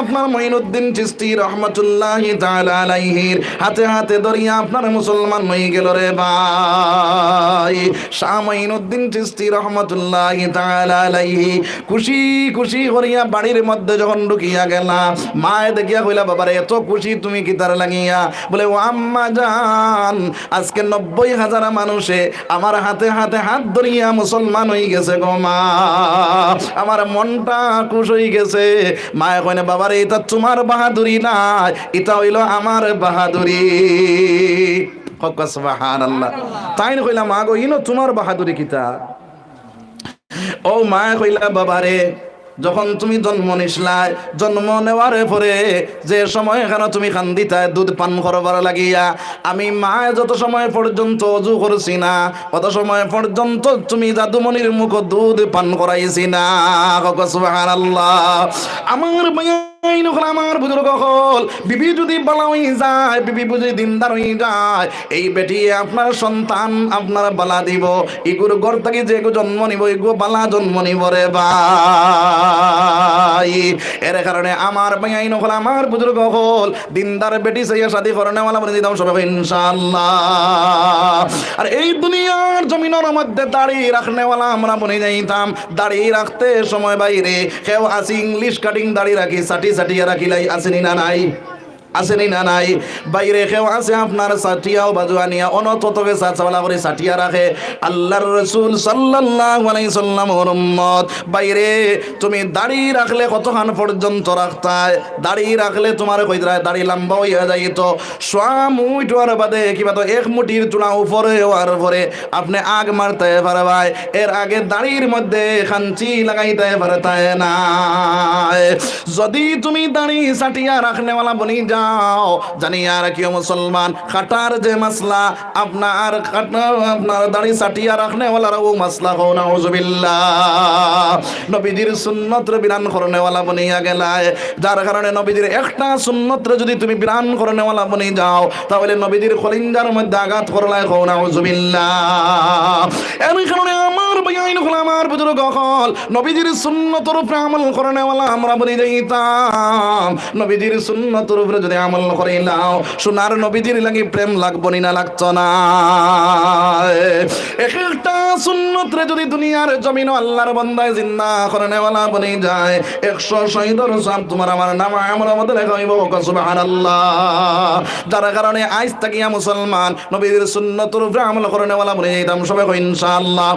আপনার মাইনুদ্দিন চিশতি রহমাতুল্লাহি তাআলা আলাইহির হাতে হাতে ধরিয়া আপনার মুসলমান হয়ে গেল রে ভাই। শাহ মাইনুদ্দিন চিশতি রহমাতুল্লাহি তাআলা আলাইহি খুশি খুশি করিয়া বাড়ির মধ্যে যখন ঢুকিয়া গেলা মায়ে দেখিয়া কইলা বাবারে এত খুশি তুমি কি তার লাগিয়া? বলে ও আম্মা জান আজকে 90,000 মানুষে আমার হাতে হাতে হাত ধরিয়া মুসলমান হয়ে গেছে গো মা, আমার মনটা খুশ হয়ে গেছে। মায়ে কইনা বাবারে এটা তোমার বাহাদুরি না, এটা হইল আমার বাহাদুরি। সুবহানাল্লাহ। তাই না কইলা মা গো ইনো তোমার বাহাদুরি কিতা? ও মায়ে কইলা বাবারে যখন তুমি জন্ম নিসলাই জন্ম নেওয়ার পরে যে সময় এখানে তুমি কান্দিতায় দুধ পান করবার লাগিয়া আমি মায়ে যত সময় পর্যন্ত অজু করছি না অত সময় পর্যন্ত তুমি জাদুমণির মুখ দুধ পান করাইছি না। সুবহানাল্লাহ। আমার মায়া আমার বুজুর্গ হল বিবি যদি বালা হয়ে যায়, বিবি বুঝি দিনদার হয়ে যায়, এই বেটি আপনার সন্তান আপনার বালা দিব, ইগুর ঘর থেকে যে জন্ম নিব ইগু বালা জন্ম নিব রে ভাই। এর কারণে আমার ভাই নকল আমার বুজুর্গ হল দিনদার বেটি চাইয়া শাদী করনেওয়ালা বলে দিতাম সবাই ইনশাআল্লাহ। আর এই দুনিয়ার জমিনের মধ্যে দাঁড়িয়ে রাখনেওয়ালা আমরা বনে যাইতাম, দাঁড়িয়ে রাখতে সময় বাইরে কেউ আসি ইংলিশ কাটিং দাঁড়িয়ে রাখি সাটি সাটিয়া রাখিলাই আসেনি না নাই? আসেনি না নাই? বাইরে কেউ আছে আপনার সাটিয়াও বাজুয়ানিয়া অনততকে সাচওয়ালা করে সাটিয়া রাখে। আল্লাহর রাসূল সাল্লাল্লাহু আলাইহি সাল্লামের উম্মত বাইরে তুমি দাড়ি রাখলে কতখান পর্যন্ত রাখতায়? দাড়ি রাখলে তোমার কইরা দাড়ি লম্বা হইয়া যাইত সোয়া মুঠ ওর বাদে কিবা তো এক মুঠির চূড়া উপরে হওয়ার পরে আপনি আগ মারতে পারবাই, এর আগে দাড়ির মধ্যে খাঞ্চি লাগাইতে পারতায় না। যদি তুমি দাড়ি সাটিয়া রাখনেওয়ালা বনি যা জানিয়া রাখিও মুসলমান খাটার যে মাসলা আপনার দাড়ি সাটিয়া রাখনেওয়ালার ও মাসলা হো নাউজুবিল্লাহ। নবীজির সুন্নতরে বিরান করনেওয়ালা বনিয়া গেলায়, যার কারণে নবীজির একটা সুন্নতরে যদি তুমি বিরান করনেওয়ালা বনি যাও তাহলে নবীজির খলিঞ্জার মধ্যে আঘাত করলায় হো নাউজুবিল্লাহ। এর কারণে আমার আমার ভাইয়াইন হল আমার বুজুর্গ হল নবীজির সুন্নতের উপরে আমল করে নেওয়ালা আমরা বলি যাইতাম নবীজির সুন্নতের উপরে যদি আমল করে নাও সোনার নবীজির লাগি প্রেম লাগবো না লাগতো না এক একটা সুন্নতরে যদি দুনিয়ার জমিন আল্লাহর বান্দায় জিন্দা করে নেওয়ালা বনে যায় 100 শহীদের সব তোমার আমার নাম আমার মধ্যে লেখা হইব সুবহানাল্লাহ যার কারণে আজ তাকিয়া মুসলমান নবীজির সুন্নতের উপরে আমল করে নেওয়ালা বনে যাইতাম সবাই কই ইনশাআল্লাহ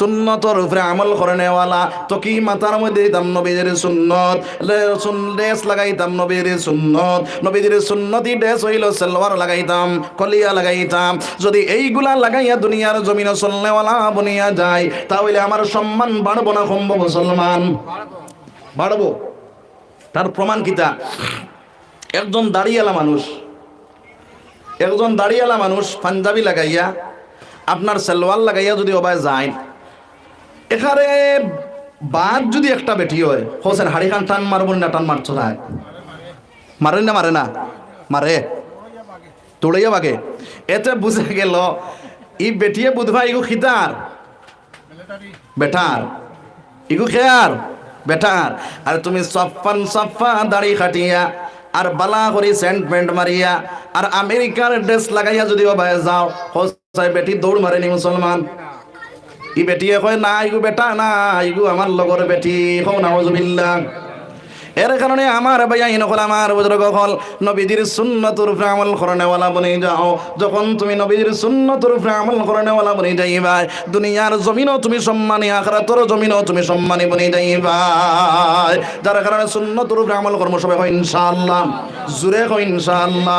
সুন্নতের উপরে আমল করে নেওয়ালা তো কি মাথার মধ্যে দিতাম নবীজির সুন্নত ড্রেস লাগাইতাম নবীর সুন্নত নবীজির সুন্নতি ড্রেস হইল সালোয়ার লাগাইতাম কলিয়া লাগাইতাম যদি এইগুলা লাগাইয়া দুনিয়ার জমিনে চলনেওয়ালা বনিয়া যায় তাহলে আমার সম্মান বাড়বো না কমবো মুসলমান বাড়বো তার প্রমাণ কিতা একজন দাড়িয়ালা মানুষ পাঞ্জাবি লাগাইয়া আপনার সালোয়ার লাগাইয়া যদি ওবায় যায় এখানে বাদ যদি একটা বেটি হয় হোসেন হাড়ি খান টান মারব না টান মারছ যায় মারে না মারে না মারে তোড়াইয়া বাগে এতে বুঝে গেল ই বেটিয়ে বুধবা ইগু খিতার বেটার ইগু খেয়ার বেটার আর তুমি সফা দাড়ি খাটিয়া আর বালা করি সেন্ট প্যান্ট মারিয়া আর আমেরিকার ড্রেস লাগাইয়া যদি বাবা যাও হোসাই বেটি দৌড় মারেনি মুসলমান ই বেটিয়ে কয় না ইগু বেটা না ইগু আমার লগর বেটি কও নাউজুবিল্লাহ এর কারণে আমার ভাইয়াইন হল আমার বুজুর্গ হল নবীজির সুন্নতের উপরে আমল করনেওয়ালা বনে যাও যখন তুমি নবীজির সুন্নতের উপরে আমল করনেওয়ালা বনে যাইবা দুনিয়ার জমিনও তুমি সম্মানী আখিরাতের জমিনও তুমি সম্মানী বনে যাইবা যার কারণে সুন্নতের উপরে আমল কর্ম সবাই হয় ইনশাআল্লাহ জুরে হয় ইনশাআল্লাহ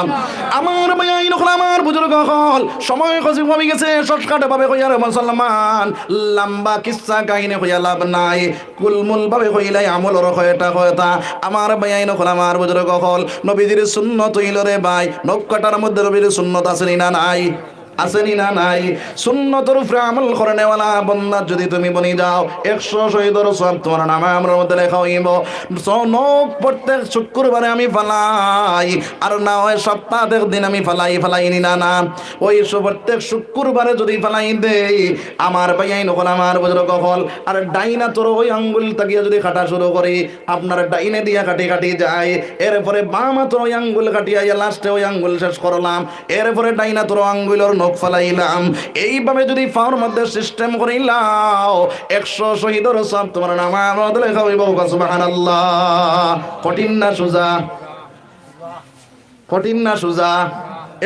আমার ভাইয়াইন হল আমার বুজুর্গ হল সময় খসি হয়ে গেছে শর্টকাটে ভাবে কইয়ার মুসলমান লম্বা কিসসা কাহিনী কইয়া লাভ নাই কুলমুল ভাবে কইলাই আমলর কয়টা কয়টা আমার ভাইয়াইন হল আমার বুজুর্গ হল নবীজির সুন্নত হইল রে ভাই নবকাটার মধ্যে নবীর সুন্নত আছে না নাই আসেনি না নাই সুন্নতের উপরে আমল করে নেওয়ালা বন্দা যদি তুমি বনি যাও 100 শহীদের সব তোমার নামে আমার মধ্যে লেখা হইব প্রত্যেক শুক্রবারে আমি ফালাই আর না হয় সপ্তাহের দিন আমি ফালাই নি না ওই প্রত্যেক শুক্রবারে যদি ফালাই দেই আমার ভাইয়াই নকল আমার বুজুর্গ হল আর ডাইনা তোর ওই আঙ্গুল তাকিয়ে যদি কাটা শুরু করি আপনার ডাইনে দিয়া কাটি যায় এরপরে বাম তোর ওই আঙ্গুল কাটিয়া লাস্টে ওই আঙ্গুল শেষ করলাম এরপরে ডাইনা তোর আঙ্গুলের নখ ফালাইলাম এইভাবে যদি পাওয়ার মধ্যে সিস্টেম করিলাও 100 শহীদের সব তোমার নাম আমার লেখা হইব সুবহানাল্লাহ কঠিন না সুজা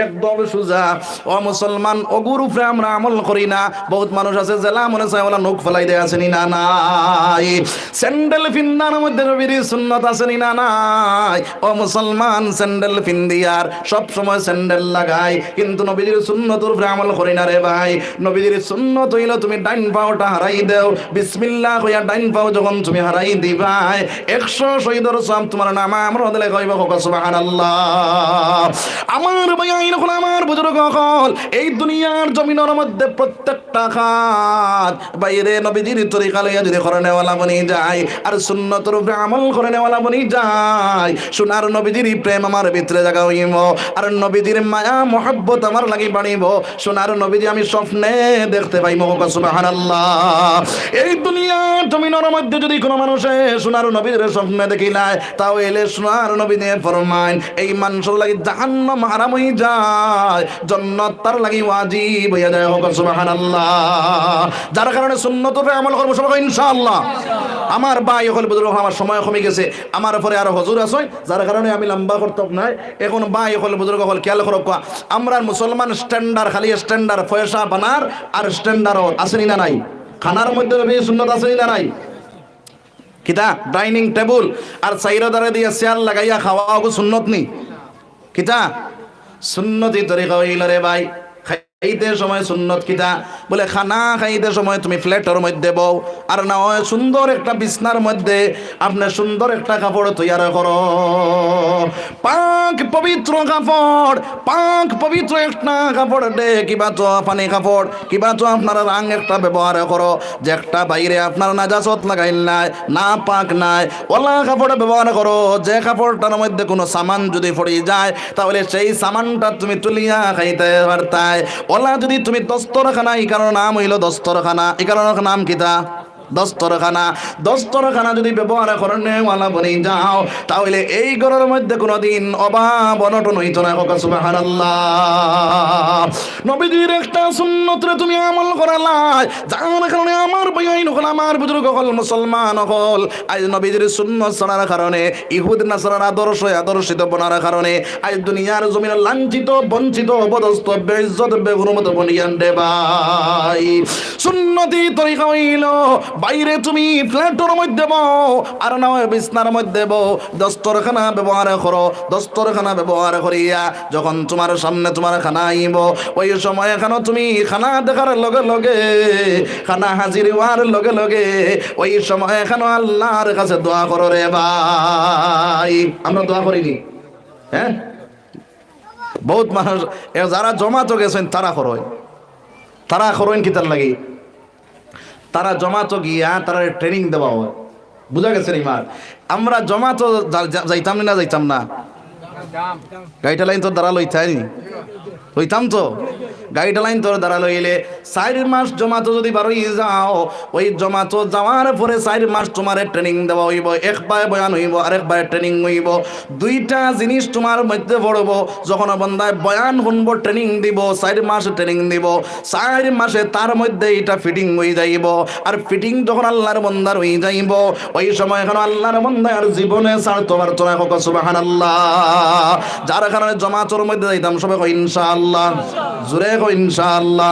একদম সুজা ও মুসলমান অগুর উপরে আমরা আমল করি না বহুত মানুষ আছে জেলা মনে চায় ওলা নখ ফেলাই দেয় আছে না নাই স্যান্ডেল ফিন্দার মধ্যে নবীর সুন্নত আছে না নাই ও মুসলমান স্যান্ডেল ফিন্দিয়ার সব সময় স্যান্ডেল লাগাই কিন্তু নবীর সুন্নতের উপরে আমল করি না রে ভাই নবীর সুন্নত হইল তুমি ডাইন পাওটা হারাই দেও বিসমিল্লাহ কইয়া ডাইন পাও যখন তুমি হারাই দিবাই 100 শহীদের সব তোমার নাম আমরা হদলে কইব সুবহানাল্লাহ আমার ভাই আমার বুজুর্গ হল এই দুনিয়ার জমিনের মধ্যে প্রত্যেকটা খাত বাইরে নবীজির তরিকা লইয়া যদি করে নেওয়ালা বনি যায় আর সুন্নতের উপরে আমল করে নেওয়ালা বনি যায় সোনার নবীজির প্রেম আমার ভিতরে জায়গা হইব আর নবীজির মায়া মহব্বত আমার লাগি বাড়িব সোনার নবীজি আমি স্বপ্নে দেখতে পাইব সুবহানাল্লাহ এই দুনিয়ার জমিনের মধ্যে যদি কোনো মানুষে সোনার নবীর স্বপ্নে দেখিলায় তাও এলে সোনার নবী দিয়ে ফরমান এই মানুষের লাগি জাহান্নাম হারাম হয়ে যায় জান্নাত তার লাগি ওয়াজিব হইয়া যায় সুবহানাল্লাহ যার কারণে সুন্নতের উপরে আমল করব সবাই ইনশাআল্লাহ আমার ভাই হল বুজুর্গ আমার সময় কমে গেছে আমার পরে আরো হুজুর আছে যার কারণে আমি লম্বা করতে নাই এখন ভাই হল বুজুর্গ হল খেয়াল করো আমরা মুসলমান স্ট্যান্ডার্ড খালি স্ট্যান্ডার্ড পয়সা বানার আর স্ট্যান্ডার্ড আসেনি না নাই খানার মধ্যে সুন্নত আসেনি না নাই কিতা ডাইনিং টেবিল আর চাইরা দাঁড়ে দিয়ে চেয়ার লাগাইয়া খাওয়া সুন্নত নি কিতা সুন্নতি তরিকা হইল রে ভাই খাইতে সময় সুন্নত কিতা বলে খানা খাইতে সময় তুমি ফ্ল্যাটের মধ্যে বও আর না হয় সুন্দর একটা বিছনার মধ্যে আপনি সুন্দর একটা কাপড় তৈয়ার করো পাক পবিত্র একটা কাপড় দে কিবা তো পানি কাপড় কিবা তো আপনার রং একটা ব্যবহার করো যে একটা বাইরে আপনার নাজাসত লাগাইল নাই না পাক নাই ওলা কাপড় ব্যবহার করো যে কাপড়টার মধ্যে কোনো সামান যদি পড়ে যায় তাহলে সেই সামানটা তুমি তুলিয়া খাইতে পারতাই ওলা যদি তুমি দস্তরখানা, এই কারণে নাম হইল দস্তরখানা, এই কারণে নাম কিতা দস্তরখানা। দস্তরখানা যদি ব্যবহার করেন ওয়ালা বনি যাও, তাহলে এই ঘরের মধ্যে কোনোদিন অভাব অনটন হইত না। সুবহানাল্লাহ। নবীজির একটা সুন্নতরে তুমি আমল করালাই, যার কারণে আমার ভাই হল, আমার বুজুর্গ হল, মুসলমান হল, আজ নবীজির সুন্নত ছাড়ার কারণে, ইহুদ নাসারার আদর্শিত বনার কারণে আজ দুনিয়ার জমিনে লাঞ্ছিত, বঞ্চিত, অপদস্থ, বেইজ্জত, বেহুরমত বনিয়ান রে ভাই। সুন্নতি তরিকা হইল বাইরে তুমি ফ্ল্যাটের মধ্যে বও আর না হয় বিছনার মধ্যে বও, দস্তরখানা ব্যবহার করো। দস্তরখানা ব্যবহার করিয়া যখন তোমার সামনে তোমার খানা আইব, ওই সময় এখানে তুমি খানা দেখার লগে লগে, খানা হাজির হওয়ার লগে লগে, ওই সময় এখানে আল্লাহর কাছে দোয়া করো রে ভাই। আমরা দোয়া করিনি? হ্যাঁ, বহুত মানুষ যারা জমাতো গেছেন তারা করেন কি তার লাগি, তারা জমাতো গিয়া তারা ট্রেনিং দেওয়া হয়। বুঝা গেছে ইমার? আমরা জমাতো যাইতাম না গাড়িটা লাইন তোর দ্বারা লইতাম তো গাড়িটা লাইন তোর দ্বারা লইলে 4 মাস জমাতো যদি বারোই যাও, ওই জমাতো যাওয়ার পরে 4 মাস তোমার ট্রেনিং দেওয়া হইব। একবার বয়ান হইব, আরেকবার ট্রেনিং হইব। দুইটা জিনিস তোমার মধ্যে পড়ব। যখন বন্দায় বয়ান শুনবো, ট্রেনিং দিব, 4 মাস ট্রেনিং দিব, 4 মাসে তার মধ্যে এটা ফিটিং হয়ে যাইব। আর ফিটিং যখন আল্লাহর বন্দার হয়ে যাইব, ওই সময় এখন আল্লাহর বন্দায় আর জীবনে ছাড়তে পারতো না। সুবহানাল্লাহ। যার কারণে জমাতর মধ্যে যাইতাম সবাই কই ইনশাআল্লাহ, জোরে কই ইনশাআল্লাহ।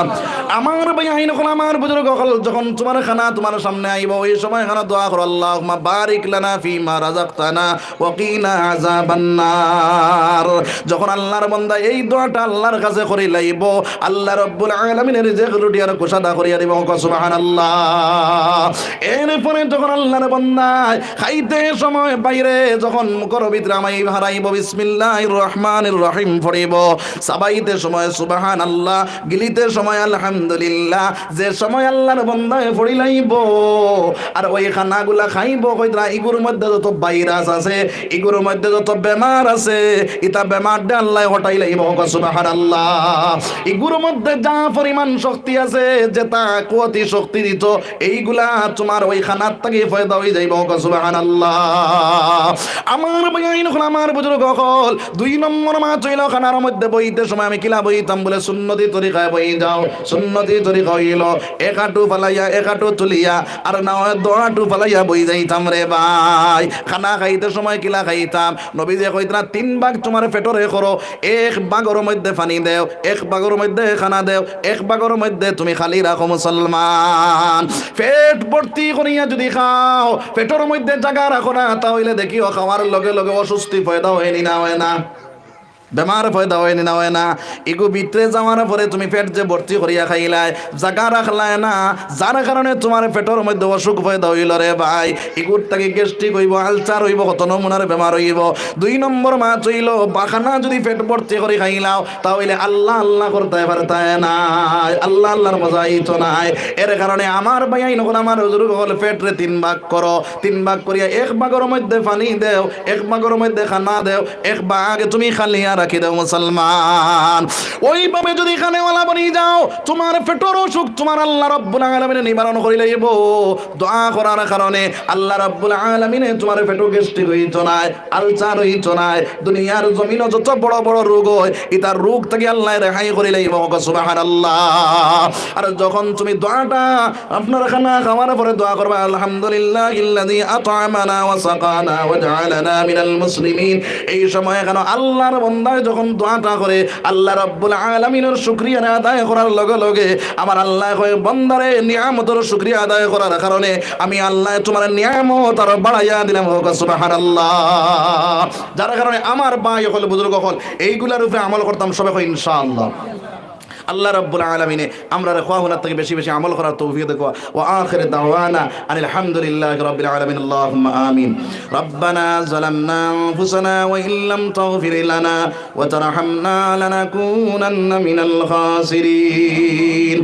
আমার ভাই আইন হল, আমার বুজুর্গ হল, যখন তোমার খানা তোমার সামনে আইব, ওই সময় খানা দোয়া করো, আল্লাহুম্মা বারিক লানা ফিমা রাযাকতানা ওয়া কিনা আযাবান নার। যখন আল্লাহর বান্দা এই দোয়াটা আল্লাহর কাছে করি লাইব, আল্লাহ রাব্বুল আলামিনের রিজিক রুটি আর কোষাদা করিয়া দিব। সুবহানাল্লাহ। এরপরে যখন আল্লাহর বান্দা খাইতে সময় বাইরে যখন মুখের ভিতরে আমাই হারাইব, বিসমিল্লাহির রহমানির রহিম পড়িব, সাবাইতে সময় সুবহানাল্লাহ, গিলিতে সময় আলহামদুলিল্লাহ, যে সময় আল্লাহর বান্দায় পড়িলাইব আর ওই খানাগুলা খাইব, কইরা ইগুর মধ্যে যত ভাইরাস আছে, ইগুর মধ্যে যত বেমার আছে, ইতা বেমারটা আল্লাহ হটাই লাইব। সুবহানাল্লাহ। ইগুর মধ্যে যা পরিমাণ শক্তি আছে, যেটা কুয়াতি শক্তি দিত, এইগুলা তোমার ওই খানার থেকে ফায়দা হয়ে যাইব। সুবহানাল্লাহ। আমার ভাই আমার বুজুর্গ হল, 2 নম্বর মাছ হইল খানার মধ্যে বইতে সময় আমি কিলা বইতাম বলে সুন্নতি তরিকায় বই যাও। সুন্নতি তরিকা হইল এক হাঁটু ফালাইয়া, এক হাঁটু তুলিয়া, আর না হয় 2 হাঁটু ফালাইয়া বই যাইতাম রে ভাই। খানা খাইতে সময় কিলা খাইতাম, নবী যে কইতা 3 ভাগ তোমার পেটরে করো, 1 ভাগের মধ্যে পানি দেও, 1 ভাগের মধ্যে খানা দেও, 1 ভাগের মধ্যে তুমি খালি রাখো। মুসলমান, পেট ভর্তি করিয়া যদি খাও, পেটের মধ্যে জায়গা রাখো না, তাহলে দেখিও খাওয়ার লগে লগে অসুস্থি পয়দা হয়নি না হয় না, বেমার পয়দা হয়নি না হয় না। এগু ভিতরে যাওয়ার পরে তুমি পেট যে ভর্তি করিয়া খাইলাই, জাগা রাখলাই না, যার কারণে তোমার পেটের মধ্যে অসুখ পয়দা হইল রে ভাই। এগুর থেকে গ্যাস্ট্রিক হইব, আলসার হইব, কত নমুনার বেমার হইব। 2 নম্বর মাছ হইল বাখানা যদি পেট ভর্তি করে খাইলাও, তাহলে আল্লাহ আল্লাহ করতে পারতায় নাই, আল্লাহ আল্লাহর মজা হইতো নাই। এর কারণে আমার ভাই নখন আমার বুজুর্গ হল, পেটরে 3 ভাগ করো, 3 ভাগ করিয়া 1 ভাগের মধ্যে পানি দেও, 1 ভাগের মধ্যে খানা দেও, 1 ভাগ তুমি খালি রাখি দাও। মুসলমান, ওইভাবে যদি খানেওয়ালা বনি যাও, তোমার পেটের অসুখ তোমার আল্লাহ রাব্বুল আলামিন নিবারণ করি লইব। দোয়া করার কারণে আল্লাহ রাব্বুল আলামিন তোমার পেটো গ্যাস্ট্রিক হইতো না, আলসার হইতো না। দুনিয়ার জমিনে যত বড় বড় রোগ হয়, ইতার রোগ থেকে আল্লাহ রেহাই করি লইব। সুবহানাল্লাহ। আর যখন তুমি দোয়াটা আপনার খানা খাওয়ার পরে দোয়া করবা, আলহামদুলিল্লাহিল্লাযী আত'আমানা ওয়া সাকানা ওয়া জাআলানা মিনাল মুসলিমিন, এই সময় কেন আল্লাহর বান্দা যখন দোয়াটা করে, আল্লাহ রাব্বুল আলামিনের শুকরিয়া আদায় করার লগে লগে আমার আল্লাহ কয়, বান্দারে নিয়ামতের শুকরিয়া আদায় করার কারণে আমি আল্লাহ তোমার নিয়ামত আর বাড়াইয়া দিলাম। সুবহানাল্লাহ। যার কারণে আমার ভাই হল, বুজুর্গ হল, এইগুলার উপরে আমল করতাম সবাই কয় ইনশাআল্লাহ। আল্লাহ রাব্বুল আলামিনে আমরা খাওয়ার থেকে বেশি বেশি আমল করার তৌফিক দেখ। ওয়া আখির দাওয়ানা আনিল হামদুলিল্লাহি রাব্বিল আলামিন। আল্লাহুম্মা আমিন। রব্বানা যালামনা আনফুসানা ওয়া ইল্লাম তাগফির লানা ওয়া তারহামনা লানাকুনান্না মিনাল খাসিরিন।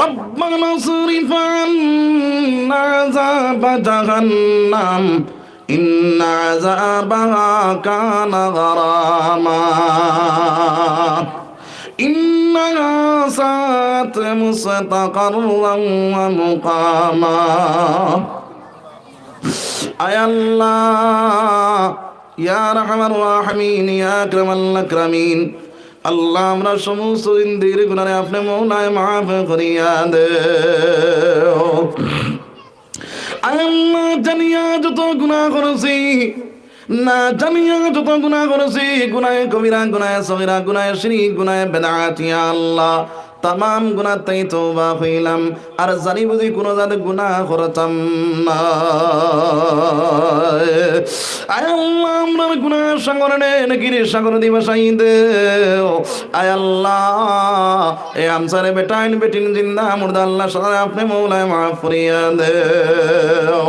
রব্বানা সরিফ আন্না আযাবা জাহান্নাম ইন্না আযাবাহা কানা গারামা ইন্নাহা جعلت مستقرا ومقاما আয় আল্লাহ ইয়া আরহামার রাহিমিন ইয়া আকরামাল আকরামিন আল্লাহ আমরা সমস্ত ইন্দ্রিয়ের গুনাহে আপনি মওলায় মাফ করিয়া দেও আয় আল্লাহ জানিয়া যত গুনাহ করেছি না জানিয়া যত গুনাহ করেছি গুনাহে কবিরা গুনাহে সগীরা গুনাহে শিরক গুনাহে বিদআত ইয়া আল্লাহ तमाम गुनाह ताई तौबा कइलाम আর জানি বুঝি কোন জাতে গুনাহ করতাম না আয় আল্লাহ আমরা গুনাহ সাগরে নাকি রে সাগর দিবা সাইদে আয় আল্লাহ এ আমসারে বেটাইন বেটিন জিন্দা মুর্দা আল্লাহ সারা আপনি মওলায় মাফ করিয়া দেও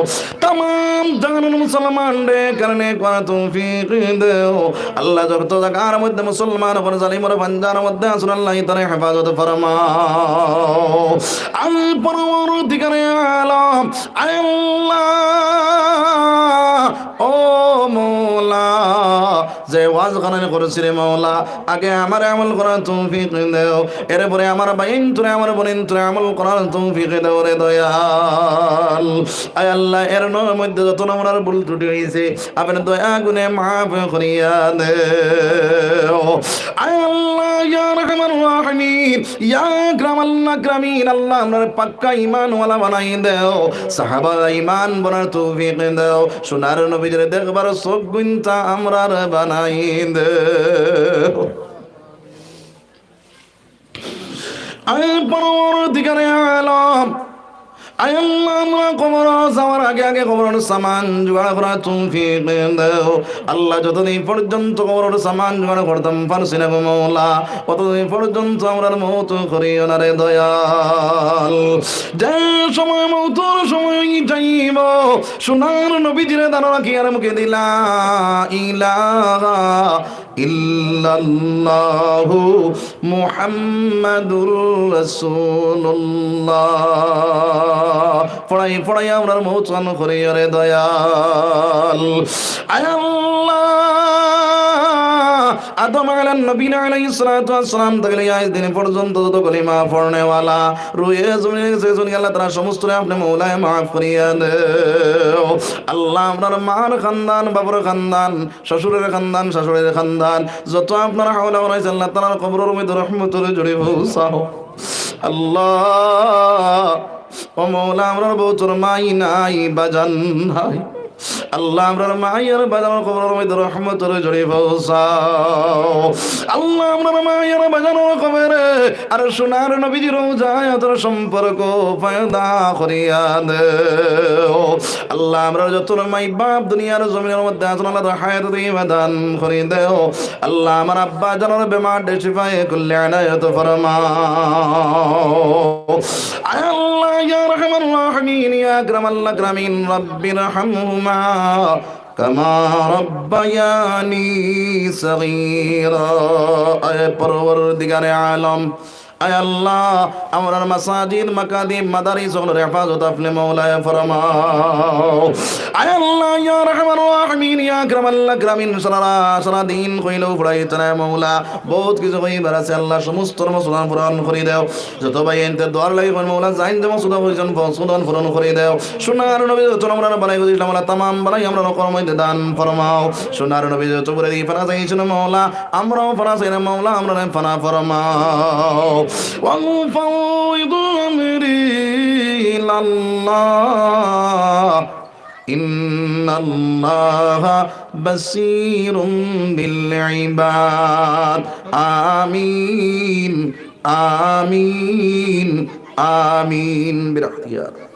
तमाम জাহানের মুসলমান রে কারণে কোন তৌফিক দেও আল্লাহ যত জায়গার মধ্যে মুসলমান কোন জালিমের বান্দার মধ্যে আসুন আল্লাহ তারে হেফাজত ফরমাও আল পরবর্তীকারে আলম আল্লাহ ও মওলা যে ওয়াজ গান করেছি রে মওলা আগে আমার আমল করার তৌফিক দাও এরপরে আমার বাইন তোরে আমার বোন তোরে আমল করার তৌফিক দাও রে দয়াল আয় আল্লাহ এর মধ্যে যত আমার ভুল ত্রুটি হয়েছে আপনি দয়া গুনে মাফ করিয়া দেও আয় আল্লাহ ইয়া রহমান রাহিমিন ইয়া আকরামাল আকরামিন আল্লাহ আমরা পাক্কা ঈমান ওয়ালা বানাই দাও সাহাবা ঈমান বনার তৌফিক দাও সোনার নবীর দেখবার চোখ গুনতা আমরার বানাই দাও আয় পরবর্তীকারে আলম আয় আল্লাহ আমরা কবর যাওয়ার আগে আগে কবরের সামান জোগাড় করা তৌফিক দাও আল্লাহ যতদিন পর্যন্ত কবরের সামান জোগাড় করতাম পারছি না গো মওলা ততদিন পর্যন্ত আমরা মওত করিও না রে দয়াল যে সময় মওতর সময় যাইব সোনার নবীজির দাঁড়া কি আর মুখে দিলা ইলাহা ইল্লাল্লাহু মুহাম্মাদুর রাসূলুল্লাহ পড়াই পড়াই আমরা মৌচান করে রে দয়াল আয় আল্লাহ আদম আলাইহিস সালাতু ওয়াস সালাম থেকে আজ দিন পর্যন্ত যত কলিমা পড়নেওয়ালা রুয়ে জমিনে যে জন আল্লাহ তারা সমস্ত আপনি মওলায় মাফ করিয়া দেও আল্লাহ আপনার মার খানদান বাবার খানদান শ্বশুরের খানদান শাশুড়ির খানদান যত আপনার হাওলা বানাইছে আল্লাহ তাআলার কবরের মধ্যে রহমতের জড়িয়ে পৌঁছাও আল্লাহ ও মওলা আমরা বউতর মাই নাই বাজান নাই আল্লাহ আমরার মায়ের বাজানোর কবরের মধ্যে রহমতের জড়িয়ে পৌঁছাও আল্লাহ আমরার মায়ের বাজানোর কবরে আর সোনার নবীজির রওজায় তোর সম্পর্ক পয়দা করিয়া দেও আল্লাহ আমরা যত মাই বাপ দুনিয়ার জমিনের মধ্যে আছেন আল্লাহ হায়াত দিয়ে দান করে দেও আল্লাহ আমার আব্বা জানার বেমার শিফায়ে কুল্লি আনায়াত ফরমাও আল্লাহ ইয়া রাহমার রাহিমিন ইয়া আকরামাল আকরামিন রাব্বির হামহুমা কামা রাব্বায়ানি সগীরা আয় পরওয়ারদিগারে আলম আয় আল্লাহ আমরার মাসাজিদ মাকাদিম মাদারিস ওগুলোর হেফাজত আপনি মওলায় ফরমাও আয় আল্লাহ ইয়া রাহমান রাহিমিন ইয়া আকরামাল আকরামিন সারা দিন কইলো পড়াইতে না মওলা বহুত কিছু কইবার আছে আল্লাহ সমস্ত মুসলমান পূরণ করে দাও যত ভাই এনতে দোয়ার লাগি মওলা জাইন দেব সুদা হইজন সুদান পূরণ করে দাও সোনার নবী যত আমরা বানাই দিলাম আল্লাহ তামাম বানাই আমরা কর্মে দান ফরমাও সোনার নবী যত করে দি ফানা চাইছেন মওলা আমরাও ফানা চাই না মওলা আমরা ফানা ফরমাও وأفوض أمري إلى الله إن الله بصير بالعباد آمين آمين آمين برحمتك